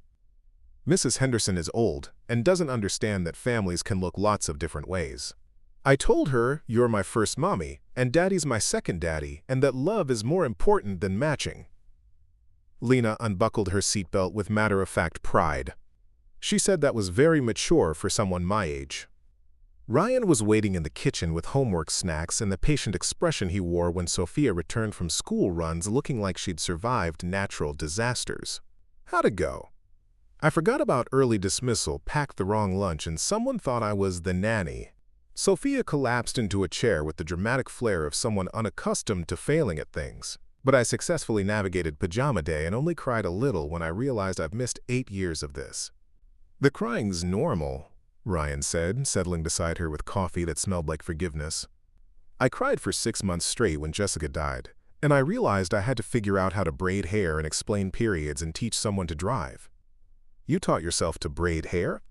"Mrs. Henderson is old and doesn't understand that families can look lots of different ways. I told her you're my first mommy and daddy's my second daddy and that love is more important than matching." Lena unbuckled her seatbelt with matter-of-fact pride. She said that was very mature for someone my age. Ryan was waiting in the kitchen with homework snacks and the patient expression he wore when Sophia returned from school runs looking like she'd survived natural disasters. "How'd it go?" "I forgot about early dismissal, packed the wrong lunch, and someone thought I was the nanny." Sophia collapsed into a chair with the dramatic flair of someone unaccustomed to failing at things. "But I successfully navigated pajama day and only cried a little when I realized I've missed 8 years of this." "The crying's normal," Ryan said, settling beside her with coffee that smelled like forgiveness. "I cried for 6 months straight when Jessica died, and I realized I had to figure out how to braid hair and explain periods and teach someone to drive." "You taught yourself to braid hair?"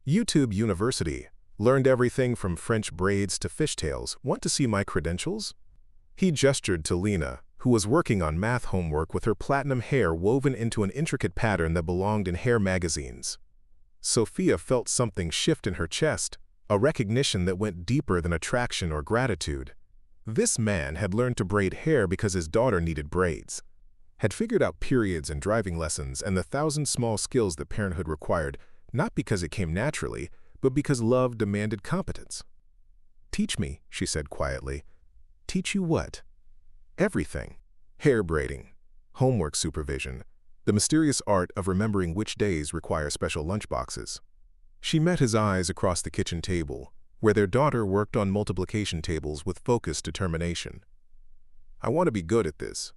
"YouTube University. Learned everything from French braids to fishtails. Want to see my credentials?" He gestured to Lena, who was working on math homework with her platinum hair woven into an intricate pattern that belonged in hair magazines. Sophia felt something shift in her chest, a recognition that went deeper than attraction or gratitude. This man had learned to braid hair because his daughter needed braids, had figured out periods and driving lessons and the 1,000 small skills that parenthood required, not because it came naturally, but because love demanded competence. "Teach me," she said quietly. "Teach you what?" "Everything. Hair braiding, homework supervision, the mysterious art of remembering which days require special lunchboxes." She met his eyes across the kitchen table, where their daughter worked on multiplication tables with focused determination. "I want to be good at this.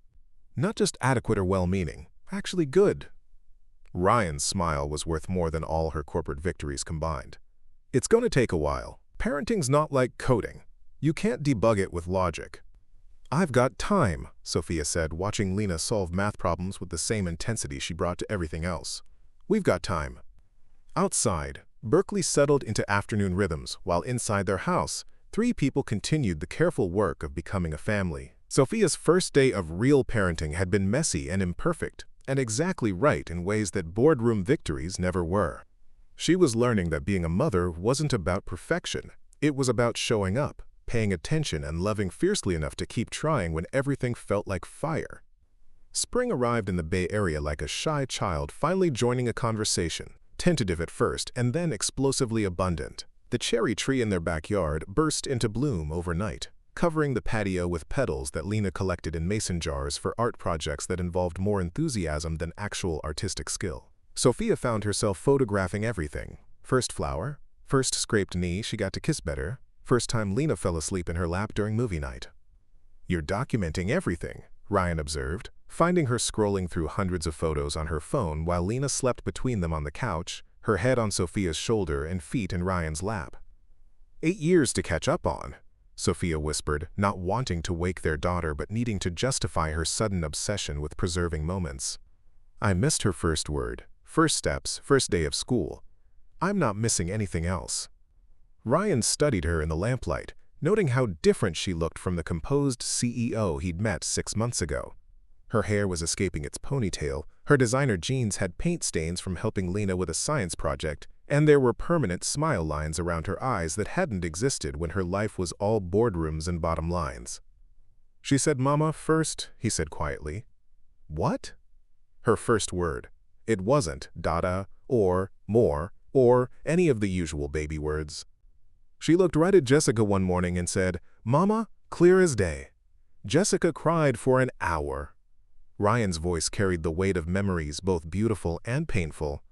Not just adequate or well-meaning, actually good." Ryan's smile was worth more than all her corporate victories combined. "It's going to take a while. Parenting's not like coding. You can't debug it with logic." "I've got time," Sophia said, watching Lena solve math problems with the same intensity she brought to everything else. "We've got time." Outside, Berkeley settled into afternoon rhythms, while inside their house, 3 people continued the careful work of becoming a family. Sophia's first day of real parenting had been messy and imperfect, and exactly right in ways that boardroom victories never were. She was learning that being a mother wasn't about perfection. It was about showing up, paying attention, and loving fiercely enough to keep trying when everything felt like fire. Spring arrived in the Bay Area like a shy child finally joining a conversation, tentative at first and then explosively abundant. The cherry tree in their backyard burst into bloom overnight, covering the patio with petals that Lena collected in mason jars for art projects that involved more enthusiasm than actual artistic skill. Sophia found herself photographing everything. First flower, First scraped knee, she got to kiss better. First time Lena fell asleep in her lap during movie night. You're documenting everything, Ryan observed, finding her scrolling through hundreds of photos on her phone while Lena slept between them on the couch, her head on Sophia's shoulder and feet in Ryan's lap. 8 years to catch up on, Sophia whispered, not wanting to wake their daughter but needing to justify her sudden obsession with preserving moments. I missed her first word, first steps, first day of school. I'm not missing anything else. Ryan studied her in the lamplight, noting how different she looked from the composed CEO he'd met 6 months ago. Her hair was escaping its ponytail, her designer jeans had paint stains from helping Lena with a science project, and there were permanent smile lines around her eyes that hadn't existed when her life was all boardrooms and bottom lines. She said, "Mama, first," he said quietly. What? Her first word. It wasn't dada, or more, or any of the usual baby words. She looked right at Jessica one morning and said, "Mama, clear as day." Jessica cried for an hour. Ryan's voice carried the weight of memories, both beautiful and painful.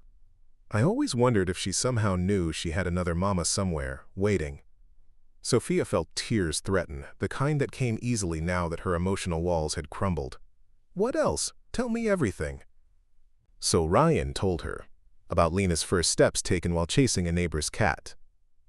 I always wondered if she somehow knew she had another mama somewhere, waiting. Sophia felt tears threaten, the kind that came easily now that her emotional walls had crumbled. What else? Tell me everything. So Ryan told her about Lena's first steps taken while chasing a neighbor's cat,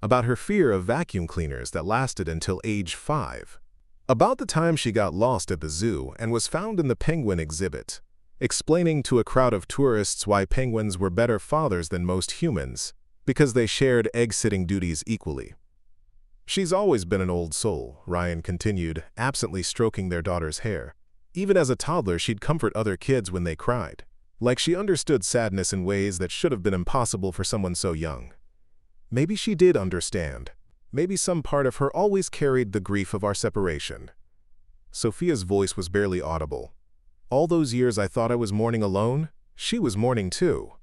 about her fear of vacuum cleaners that lasted until age 5, about the time she got lost at the zoo and was found in the penguin exhibit, explaining to a crowd of tourists why penguins were better fathers than most humans, because they shared egg-sitting duties equally. She's always been an old soul, Ryan continued, absently stroking their daughter's hair. Even as a toddler, she'd comfort other kids when they cried, like she understood sadness in ways that should have been impossible for someone so young. Maybe she did understand. Maybe some part of her always carried the grief of our separation. Sophia's voice was barely audible. All those years I thought I was mourning alone, she was mourning too.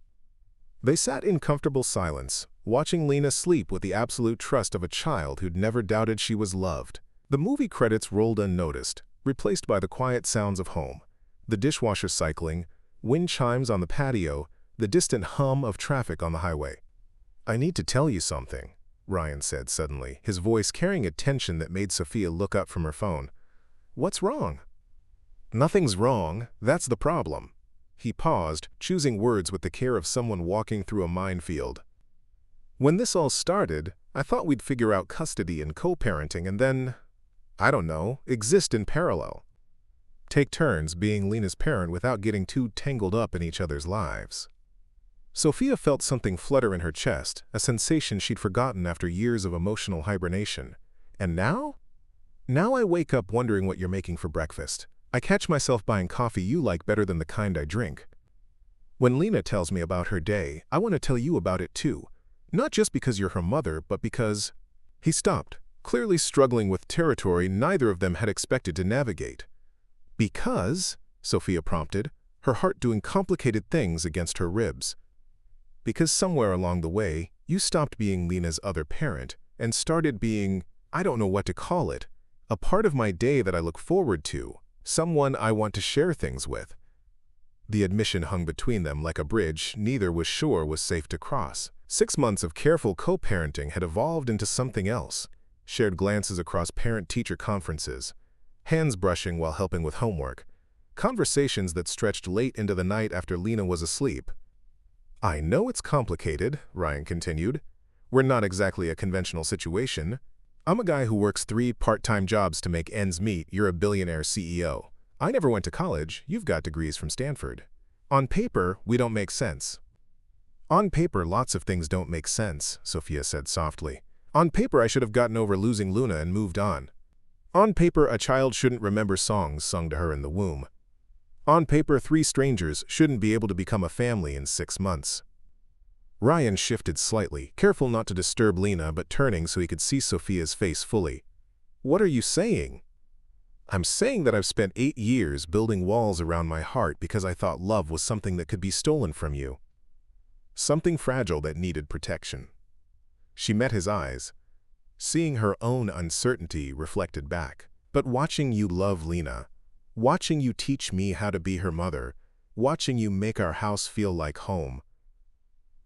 They sat in comfortable silence, watching Lena sleep with the absolute trust of a child who'd never doubted she was loved. The movie credits rolled unnoticed, replaced by the quiet sounds of home, the dishwasher cycling, wind chimes on the patio, the distant hum of traffic on the highway. I need to tell you something, Ryan said suddenly, his voice carrying a tension that made Sophia look up from her phone. What's wrong? Nothing's wrong, that's the problem. He paused, choosing words with the care of someone walking through a minefield. When this all started, I thought we'd figure out custody and co-parenting and then, I don't know, exist in parallel. Take turns being Lena's parent without getting too tangled up in each other's lives. Sophia felt something flutter in her chest, a sensation she'd forgotten after years of emotional hibernation. And now? Now I wake up wondering what you're making for breakfast. I catch myself buying coffee you like better than the kind I drink. When Lena tells me about her day, I want to tell you about it too. Not just because you're her mother, but because… He stopped, clearly struggling with territory neither of them had expected to navigate. Because, Sophia prompted, her heart doing complicated things against her ribs. Because somewhere along the way, you stopped being Lena's other parent and started being, I don't know what to call it, a part of my day that I look forward to, someone I want to share things with. The admission hung between them like a bridge neither was sure was safe to cross. 6 months of careful co-parenting had evolved into something else. Shared glances across parent-teacher conferences, hands brushing while helping with homework, conversations that stretched late into the night after Lena was asleep. I know it's complicated, Ryan continued. We're not exactly a conventional situation. I'm a guy who works 3 part-time jobs to make ends meet. You're a billionaire CEO. I never went to college. You've got degrees from Stanford. On paper, we don't make sense. On paper, lots of things don't make sense, Sophia said softly. On paper, I should have gotten over losing Luna and moved on. On paper, a child shouldn't remember songs sung to her in the womb. On paper, 3 strangers shouldn't be able to become a family in 6 months. Ryan shifted slightly, careful not to disturb Lena but turning so he could see Sophia's face fully. What are you saying? I'm saying that I've spent 8 years building walls around my heart because I thought love was something that could be stolen from you. Something fragile that needed protection. She met his eyes, seeing her own uncertainty reflected back. But watching you love Lena, watching you teach me how to be her mother, watching you make our house feel like home,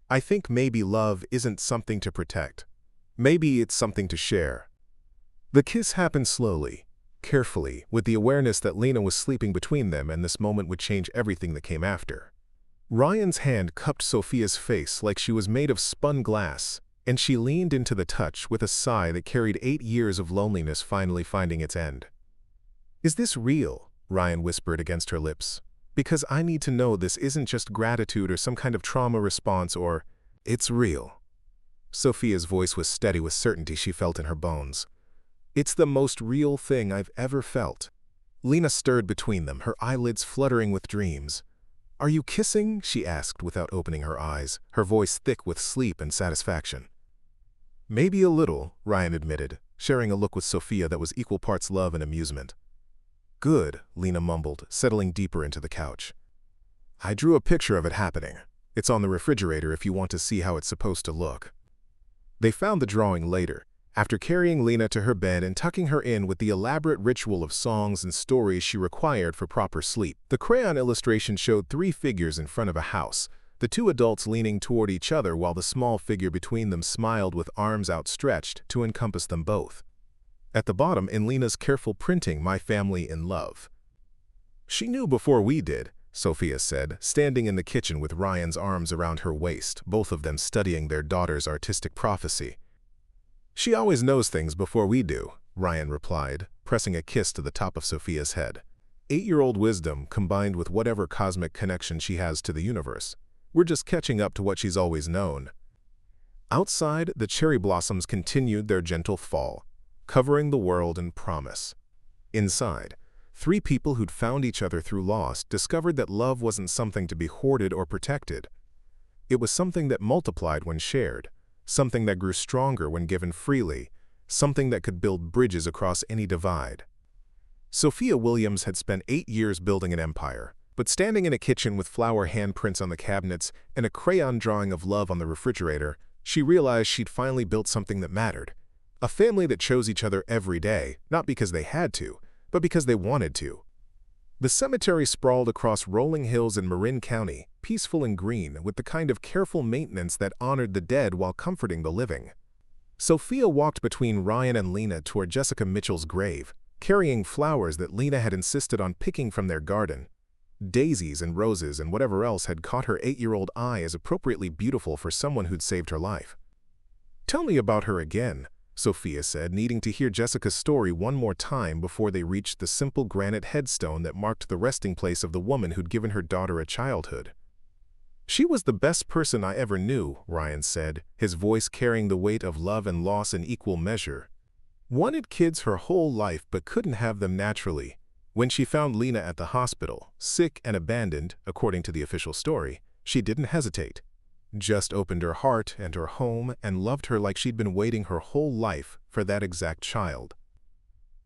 I think maybe love isn't something to protect. Maybe it's something to share. The kiss happened slowly, carefully, with the awareness that Lena was sleeping between them and this moment would change everything that came after. Ryan's hand cupped Sophia's face like she was made of spun glass, and she leaned into the touch with a sigh that carried 8 years of loneliness finally finding its end. "Is this real?" Ryan whispered against her lips. "Because I need to know this isn't just gratitude or some kind of trauma response or—" "It's real." Sophia's voice was steady with certainty she felt in her bones. "It's the most real thing I've ever felt." Lena stirred between them, her eyelids fluttering with dreams. "Are you kissing?" she asked without opening her eyes, her voice thick with sleep and satisfaction. "Maybe a little," Ryan admitted, sharing a look with Sophia that was equal parts love and amusement. "Good," Lena mumbled, settling deeper into the couch. "I drew a picture of it happening. It's on the refrigerator if you want to see how it's supposed to look." They found the drawing later, after carrying Lena to her bed and tucking her in with the elaborate ritual of songs and stories she required for proper sleep. The crayon illustration showed 3 figures in front of a house, the 2 adults leaning toward each other while the small figure between them smiled with arms outstretched to encompass them both. At the bottom, in Lena's careful printing, "My family in love." "She knew before we did," Sophia said, standing in the kitchen with Ryan's arms around her waist, both of them studying their daughter's artistic prophecy. "She always knows things before we do," Ryan replied, pressing a kiss to the top of Sophia's head. 8-year-old wisdom combined with whatever cosmic connection she has to the universe. We're just catching up to what she's always known. Outside, the cherry blossoms continued their gentle fall, covering the world in promise. Inside, 3 people who'd found each other through loss discovered that love wasn't something to be hoarded or protected. It was something that multiplied when shared, something that grew stronger when given freely, something that could build bridges across any divide. Sophia Williams had spent 8 years building an empire, but standing in a kitchen with flower handprints on the cabinets and a crayon drawing of love on the refrigerator, she realized she'd finally built something that mattered. A family that chose each other every day, not because they had to, but because they wanted to. The cemetery sprawled across rolling hills in Marin County, peaceful and green, with the kind of careful maintenance that honored the dead while comforting the living. Sophia walked between Ryan and Lena toward Jessica Mitchell's grave, carrying flowers that Lena had insisted on picking from their garden. Daisies and roses and whatever else had caught her 8-year-old eye as appropriately beautiful for someone who'd saved her life. "Tell me about her again," Sophia said, needing to hear Jessica's story one more time before they reached the simple granite headstone that marked the resting place of the woman who'd given her daughter a childhood. "She was the best person I ever knew," Ryan said, his voice carrying the weight of love and loss in equal measure. "Wanted kids her whole life but couldn't have them naturally. When she found Lena at the hospital, sick and abandoned, according to the official story, she didn't hesitate. Just opened her heart and her home and loved her like she'd been waiting her whole life for that exact child.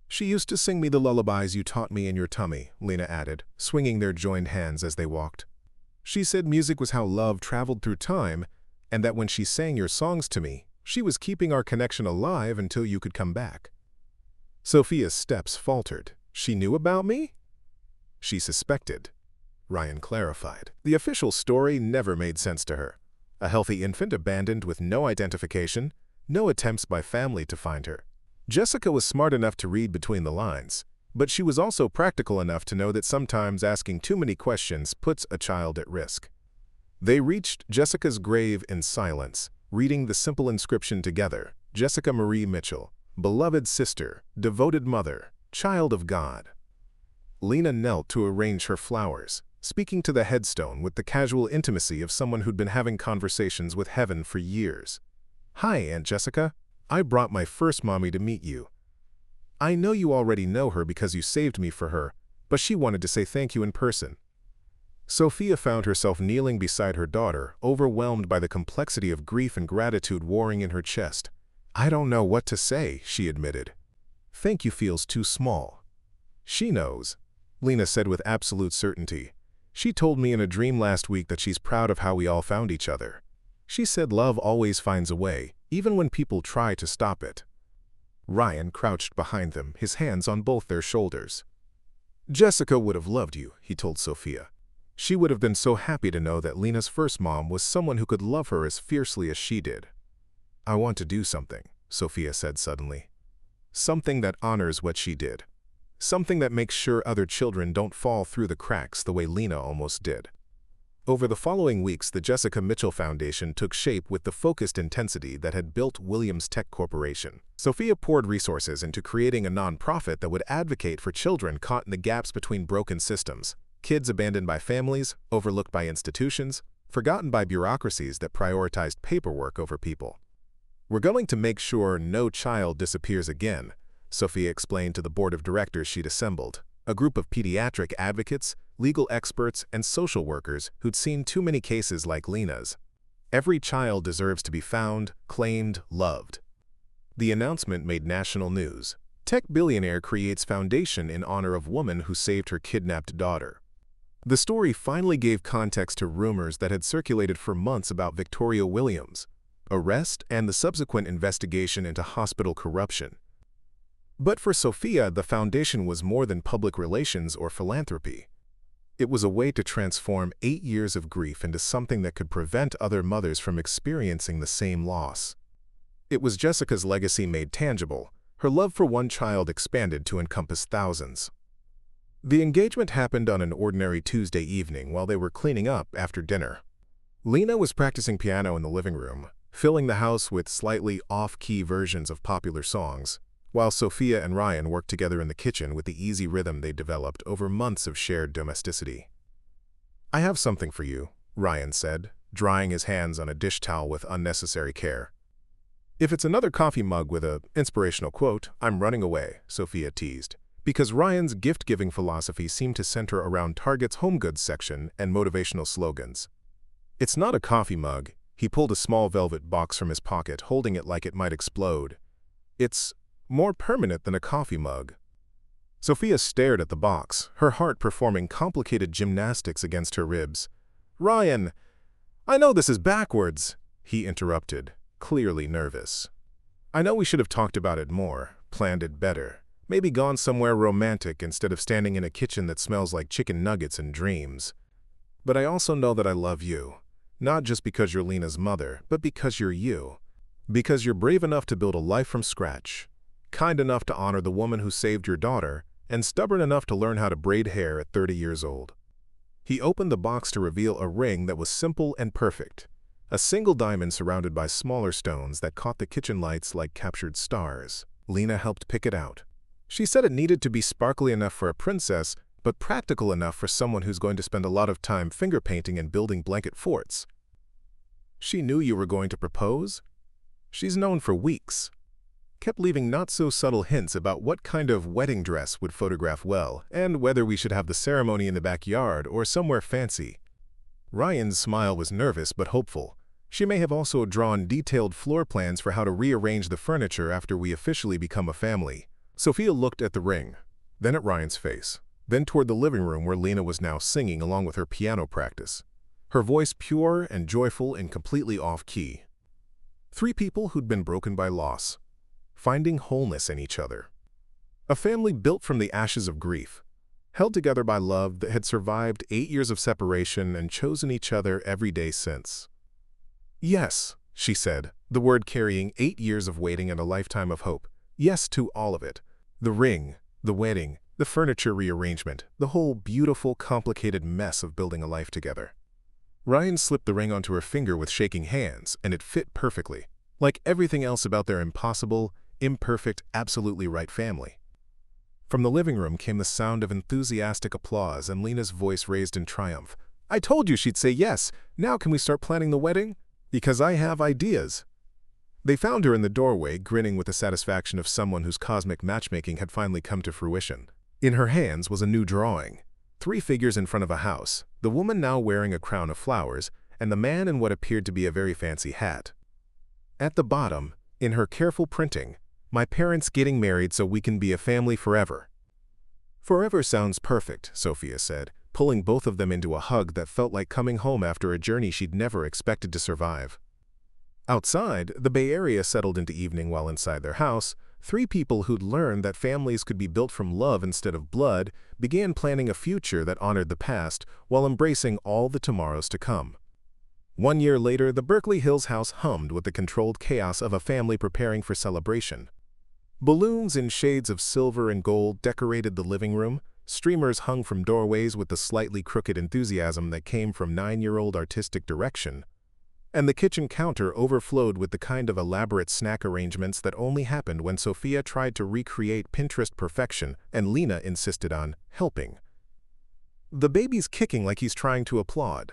She used to sing me the lullabies you taught me in your tummy," Lena added, swinging their joined hands as they walked. "She said music was how love traveled through time, and that when she sang your songs to me, she was keeping our connection alive until you could come back." Sophia's steps faltered. "She knew about me?" "She suspected," Ryan clarified. The official story never made sense to her. A healthy infant abandoned with no identification, no attempts by family to find her. Jessica was smart enough to read between the lines, but she was also practical enough to know that sometimes asking too many questions puts a child at risk. They reached Jessica's grave in silence, reading the simple inscription together: Jessica Marie Mitchell, beloved sister, devoted mother, child of God. Lena knelt to arrange her flowers, speaking to the headstone with the casual intimacy of someone who'd been having conversations with heaven for years. "Hi, Aunt Jessica. I brought my first mommy to meet you. I know you already know her because you saved me for her, but she wanted to say thank you in person." Sophia found herself kneeling beside her daughter, overwhelmed by the complexity of grief and gratitude warring in her chest. "I don't know what to say," she admitted. "Thank you feels too small." "She knows," Lena said with absolute certainty. "She told me in a dream last week that she's proud of how we all found each other. She said love always finds a way, even when people try to stop it." Ryan crouched behind them, his hands on both their shoulders. "Jessica would have loved you," he told Sophia. She would have been so happy to know that Lena's first mom was someone who could love her as fiercely as she did. "I want to do something," Sophia said suddenly. "Something that honors what she did. Something that makes sure other children don't fall through the cracks the way Lena almost did." Over the following weeks, the Jessica Mitchell Foundation took shape with the focused intensity that had built Williams Tech Corporation. Sophia poured resources into creating a nonprofit that would advocate for children caught in the gaps between broken systems, kids abandoned by families, overlooked by institutions, forgotten by bureaucracies that prioritized paperwork over people. "We're going to make sure no child disappears again," Sophia explained to the board of directors she'd assembled, a group of pediatric advocates, legal experts, and social workers who'd seen too many cases like Lena's. "Every child deserves to be found, claimed, loved." The announcement made national news. Tech billionaire creates foundation in honor of woman who saved her kidnapped daughter. The story finally gave context to rumors that had circulated for months about Victoria Williams' arrest and the subsequent investigation into hospital corruption. But for Sophia, the foundation was more than public relations or philanthropy. It was a way to transform 8 years of grief into something that could prevent other mothers from experiencing the same loss. It was Jessica's legacy made tangible, her love for one child expanded to encompass thousands. The engagement happened on an ordinary Tuesday evening while they were cleaning up after dinner. Lena was practicing piano in the living room, filling the house with slightly off-key versions of popular songs, while Sophia and Ryan worked together in the kitchen with the easy rhythm they developed over months of shared domesticity. "I have something for you," Ryan said, drying his hands on a dish towel with unnecessary care. "If it's another coffee mug with an inspirational quote, I'm running away," Sophia teased, because Ryan's gift-giving philosophy seemed to center around Target's home goods section and motivational slogans. "It's not a coffee mug." He pulled a small velvet box from his pocket, holding it like it might explode. "It's more permanent than a coffee mug." Sophia stared at the box, her heart performing complicated gymnastics against her ribs. "Ryan, I know this is backwards," he interrupted, clearly nervous. "I know we should have talked about it more, planned it better, maybe gone somewhere romantic instead of standing in a kitchen that smells like chicken nuggets and dreams. But I also know that I love you, not just because you're Lena's mother, but because you're you. Because you're brave enough to build a life from scratch, kind enough to honor the woman who saved your daughter, and stubborn enough to learn how to braid hair at 30 years old." He opened the box to reveal a ring that was simple and perfect, a single diamond surrounded by smaller stones that caught the kitchen lights like captured stars. Lena helped pick it out. She said it needed to be sparkly enough for a princess, but practical enough for someone who's going to spend a lot of time finger painting and building blanket forts. "She knew you were going to propose? She's known for weeks." Kept leaving not-so-subtle hints about what kind of wedding dress would photograph well, and whether we should have the ceremony in the backyard or somewhere fancy. Ryan's smile was nervous but hopeful. "She may have also drawn detailed floor plans for how to rearrange the furniture after we officially become a family." Sophia looked at the ring, then at Ryan's face, then toward the living room where Lena was now singing along with her piano practice, her voice pure and joyful and completely off-key. Three people who'd been broken by loss, finding wholeness in each other. A family built from the ashes of grief, held together by love that had survived 8 years of separation and chosen each other every day since. "Yes," she said, the word carrying 8 years of waiting and a lifetime of hope. "Yes to all of it. The ring, the wedding, the furniture rearrangement, the whole beautiful, complicated mess of building a life together." Ryan slipped the ring onto her finger with shaking hands, and it fit perfectly, like everything else about their impossible, imperfect, absolutely right family. From the living room came the sound of enthusiastic applause and Lena's voice raised in triumph. "I told you she'd say yes. Now can we start planning the wedding? Because I have ideas." They found her in the doorway, grinning with the satisfaction of someone whose cosmic matchmaking had finally come to fruition. In her hands was a new drawing. 3 figures in front of a house, the woman now wearing a crown of flowers, and the man in what appeared to be a very fancy hat. At the bottom, in her careful printing, "My parents getting married so we can be a family forever." "Forever sounds perfect," Sophia said, pulling both of them into a hug that felt like coming home after a journey she'd never expected to survive. Outside, the Bay Area settled into evening while inside their house, Three people who'd learned that families could be built from love instead of blood began planning a future that honored the past while embracing all the tomorrows to come. 1 year later, the Berkeley Hills house hummed with the controlled chaos of a family preparing for celebration. Balloons in shades of silver and gold decorated the living room. Streamers hung from doorways with the slightly crooked enthusiasm that came from 9-year-old artistic direction. And the kitchen counter overflowed with the kind of elaborate snack arrangements that only happened when Sophia tried to recreate Pinterest perfection and Lena insisted on helping. "The baby's kicking like he's trying to applaud."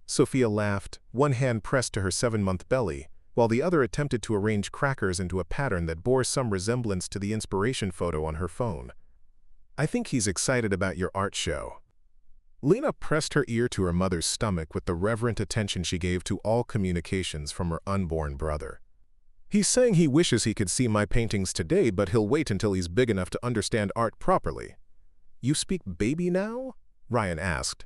Sophia laughed, one hand pressed to her 7-month belly, while the other attempted to arrange crackers into a pattern that bore some resemblance to the inspiration photo on her phone. "I think he's excited about your art show." Lena pressed her ear to her mother's stomach with the reverent attention she gave to all communications from her unborn brother. "He's saying he wishes he could see my paintings today, but he'll wait until he's big enough to understand art properly." "You speak baby now?" Ryan asked,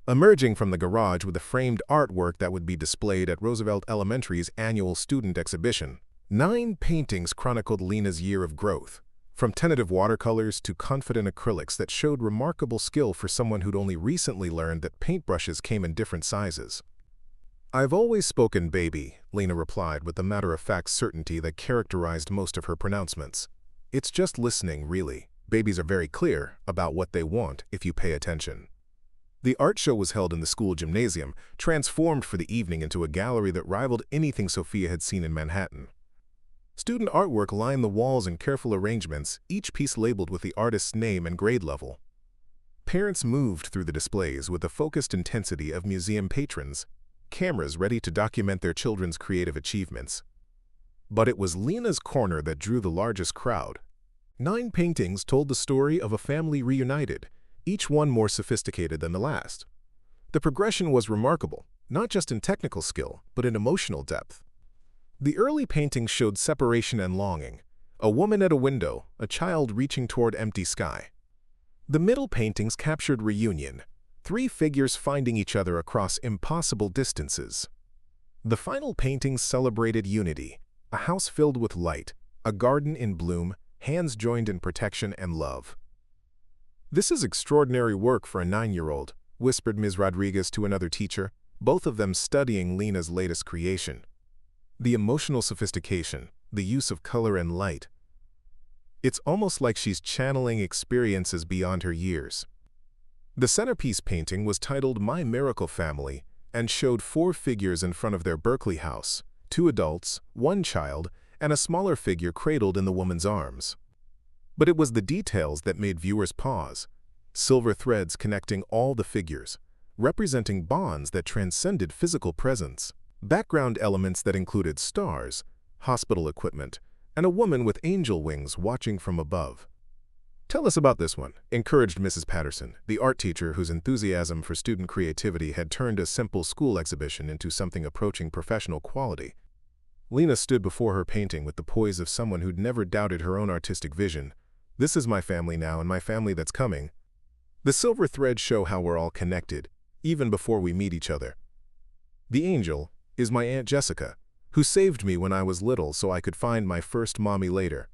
emerging from the garage with a framed artwork that would be displayed at Roosevelt Elementary's annual student exhibition. 9 paintings chronicled Lena's year of growth, from tentative watercolors to confident acrylics that showed remarkable skill for someone who'd only recently learned that paintbrushes came in different sizes. "I've always spoken baby," Lena replied with the matter-of-fact certainty that characterized most of her pronouncements. "It's just listening, really. Babies are very clear about what they want if you pay attention." The art show was held in the school gymnasium, transformed for the evening into a gallery that rivaled anything Sophia had seen in Manhattan. Student artwork lined the walls in careful arrangements, each piece labeled with the artist's name and grade level. Parents moved through the displays with the focused intensity of museum patrons, cameras ready to document their children's creative achievements. But it was Lena's corner that drew the largest crowd. 9 paintings told the story of a family reunited, each one more sophisticated than the last. The progression was remarkable, not just in technical skill, but in emotional depth. The early paintings showed separation and longing, a woman at a window, a child reaching toward empty sky. The middle paintings captured reunion, 3 figures finding each other across impossible distances. The final paintings celebrated unity, a house filled with light, a garden in bloom, hands joined in protection and love. "This is extraordinary work for a 9-year-old, whispered Ms. Rodriguez to another teacher, both of them studying Lena's latest creation. The emotional sophistication, the use of color and light. It's almost like she's channeling experiences beyond her years." The centerpiece painting was titled My Miracle Family and showed 4 figures in front of their Berkeley house, 2 adults, 1 child, and a smaller figure cradled in the woman's arms. But it was the details that made viewers pause. Silver threads connecting all the figures, representing bonds that transcended physical presence. Background elements that included stars, hospital equipment, and a woman with angel wings watching from above. "Tell us about this one," encouraged Mrs. Patterson, the art teacher whose enthusiasm for student creativity had turned a simple school exhibition into something approaching professional quality. Lena stood before her painting with the poise of someone who'd never doubted her own artistic vision. "This is my family now and my family that's coming. The silver threads show how we're all connected, even before we meet each other. The angel is my Aunt Jessica, who saved me when I was little so I could find my first mommy later.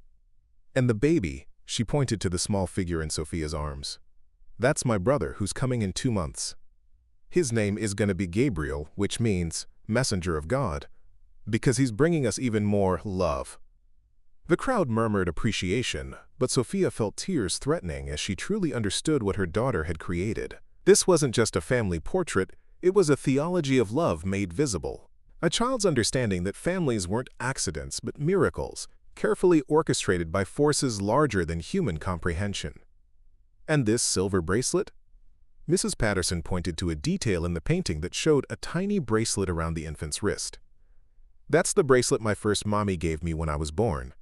And the baby," she pointed to the small figure in Sophia's arms, "that's my brother who's coming in 2 months. His name is going to be Gabriel, which means messenger of God, because he's bringing us even more love." The crowd murmured appreciation, but Sophia felt tears threatening as she truly understood what her daughter had created. This wasn't just a family portrait, it was a theology of love made visible. A child's understanding that families weren't accidents but miracles, carefully orchestrated by forces larger than human comprehension. "And this silver bracelet?" Mrs. Patterson pointed to a detail in the painting that showed a tiny bracelet around the infant's wrist. "That's the bracelet my first mommy gave me when I was born.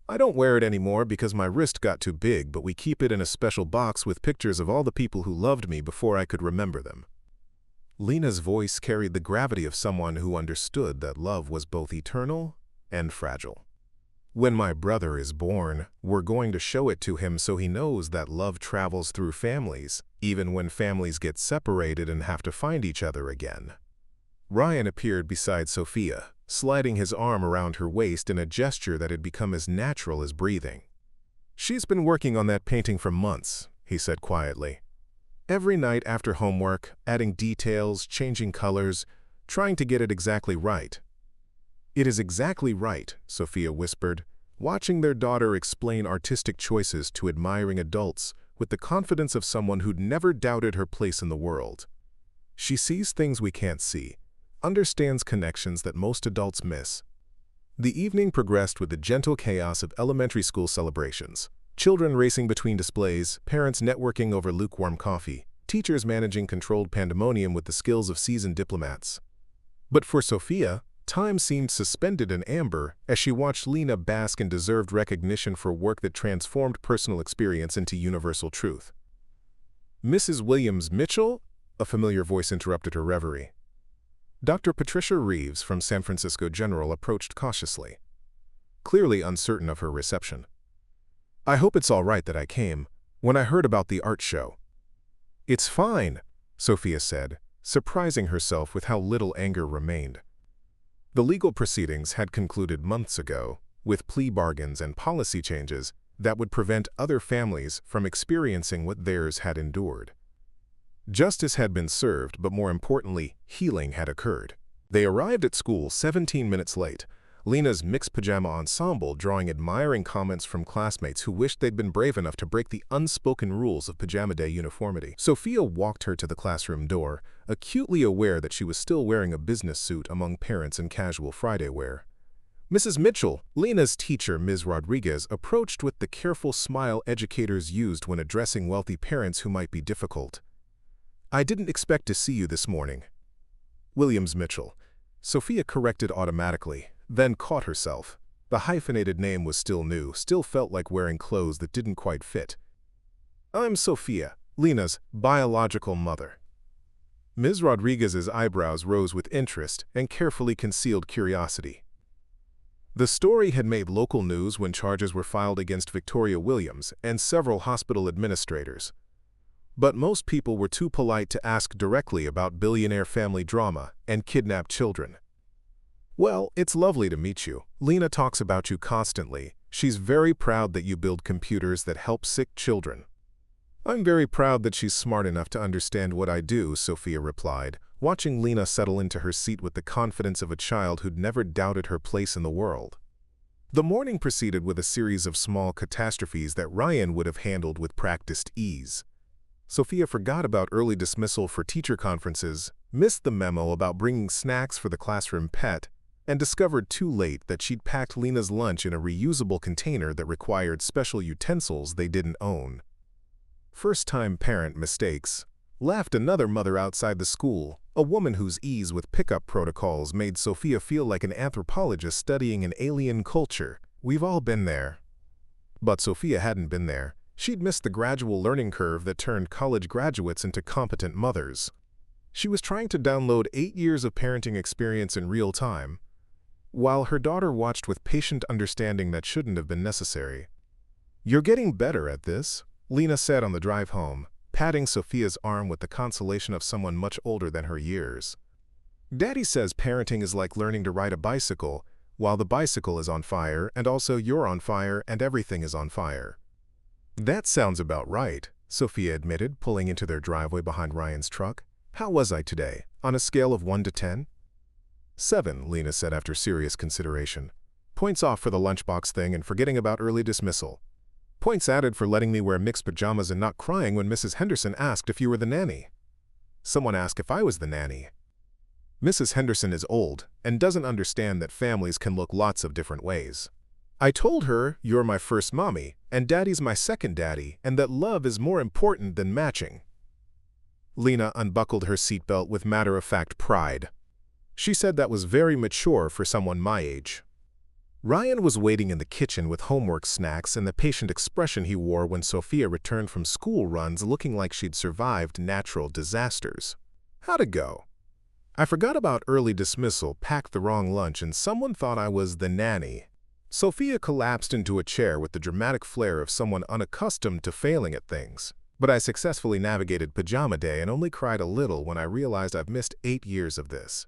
I don't wear it anymore because my wrist got too big, but we keep it in a special box with pictures of all the people who loved me before I could remember them." Lena's voice carried the gravity of someone who understood that love was both eternal and fragile. "When my brother is born, we're going to show it to him so he knows that love travels through families, even when families get separated and have to find each other again." Ryan appeared beside Sophia, sliding his arm around her waist in a gesture that had become as natural as breathing. "She's been working on that painting for months," he said quietly. "Every night after homework, adding details, changing colors, trying to get it exactly right." "It is exactly right," Sophia whispered, watching their daughter explain artistic choices to admiring adults with the confidence of someone who'd never doubted her place in the world. "She sees things we can't see, understands connections that most adults miss." The evening progressed with the gentle chaos of elementary school celebrations. Children racing between displays, parents networking over lukewarm coffee, teachers managing controlled pandemonium with the skills of seasoned diplomats. But for Sophia, time seemed suspended in amber as she watched Lena bask in deserved recognition for work that transformed personal experience into universal truth. "Mrs. Williams Mitchell?" a familiar voice interrupted her reverie. Dr. Patricia Reeves from San Francisco General approached cautiously, clearly uncertain of her reception. "I hope it's all right that I came, when I heard about the art show." "It's fine," Sophia said, surprising herself with how little anger remained. The legal proceedings had concluded months ago, with plea bargains and policy changes that would prevent other families from experiencing what theirs had endured. Justice had been served, but more importantly, healing had occurred. They arrived at school 17 minutes late, Lena's mixed pajama ensemble drawing admiring comments from classmates who wished they'd been brave enough to break the unspoken rules of pajama day uniformity. Sophia walked her to the classroom door, acutely aware that she was still wearing a business suit among parents in casual Friday wear. "Mrs. Mitchell," Lena's teacher, Ms. Rodriguez, approached with the careful smile educators used when addressing wealthy parents who might be difficult. "I didn't expect to see you this morning." "Williams Mitchell," Sophia corrected automatically, then caught herself. The hyphenated name was still new, still felt like wearing clothes that didn't quite fit. "I'm Sophia, Lena's biological mother." Ms. Rodriguez's eyebrows rose with interest and carefully concealed curiosity. The story had made local news when charges were filed against Victoria Williams and several hospital administrators. But most people were too polite to ask directly about billionaire family drama and kidnapped children. "Well, it's lovely to meet you. Lena talks about you constantly. She's very proud that you build computers that help sick children." "I'm very proud that she's smart enough to understand what I do," Sophia replied, watching Lena settle into her seat with the confidence of a child who'd never doubted her place in the world. The morning proceeded with a series of small catastrophes that Ryan would have handled with practiced ease. Sophia forgot about early dismissal for teacher conferences, missed the memo about bringing snacks for the classroom pet, and discovered too late that she'd packed Lena's lunch in a reusable container that required special utensils they didn't own. First-time parent mistakes, laughed another mother outside the school, a woman whose ease with pickup protocols made Sophia feel like an anthropologist studying an alien culture. We've all been there. But Sophia hadn't been there. She'd missed the gradual learning curve that turned college graduates into competent mothers. She was trying to download 8 years of parenting experience in real time, while her daughter watched with patient understanding that shouldn't have been necessary. "You're getting better at this," Lena said on the drive home, patting Sophia's arm with the consolation of someone much older than her years. "Daddy says parenting is like learning to ride a bicycle, while the bicycle is on fire, and also you're on fire, and everything is on fire." "That sounds about right," Sophia admitted, pulling into their driveway behind Ryan's truck. "How was I today, on a scale of 1 to 10? 7, Lena said after serious consideration. "Points off for the lunchbox thing and forgetting about early dismissal. Points added for letting me wear mixed pajamas and not crying when Mrs. Henderson asked if you were the nanny." "Someone asked if I was the nanny." "Mrs. Henderson is old and doesn't understand that families can look lots of different ways. I told her you're my first mommy and daddy's my second daddy and that love is more important than matching." Lena unbuckled her seatbelt with matter-of-fact pride. She said that was very mature for someone my age. Ryan was waiting in the kitchen with homework snacks and the patient expression he wore when Sophia returned from school runs looking like she'd survived natural disasters. "How'd it go?" "I forgot about early dismissal, packed the wrong lunch, and someone thought I was the nanny." Sophia collapsed into a chair with the dramatic flair of someone unaccustomed to failing at things. "But I successfully navigated pajama day and only cried a little when I realized I've missed 8 years of this."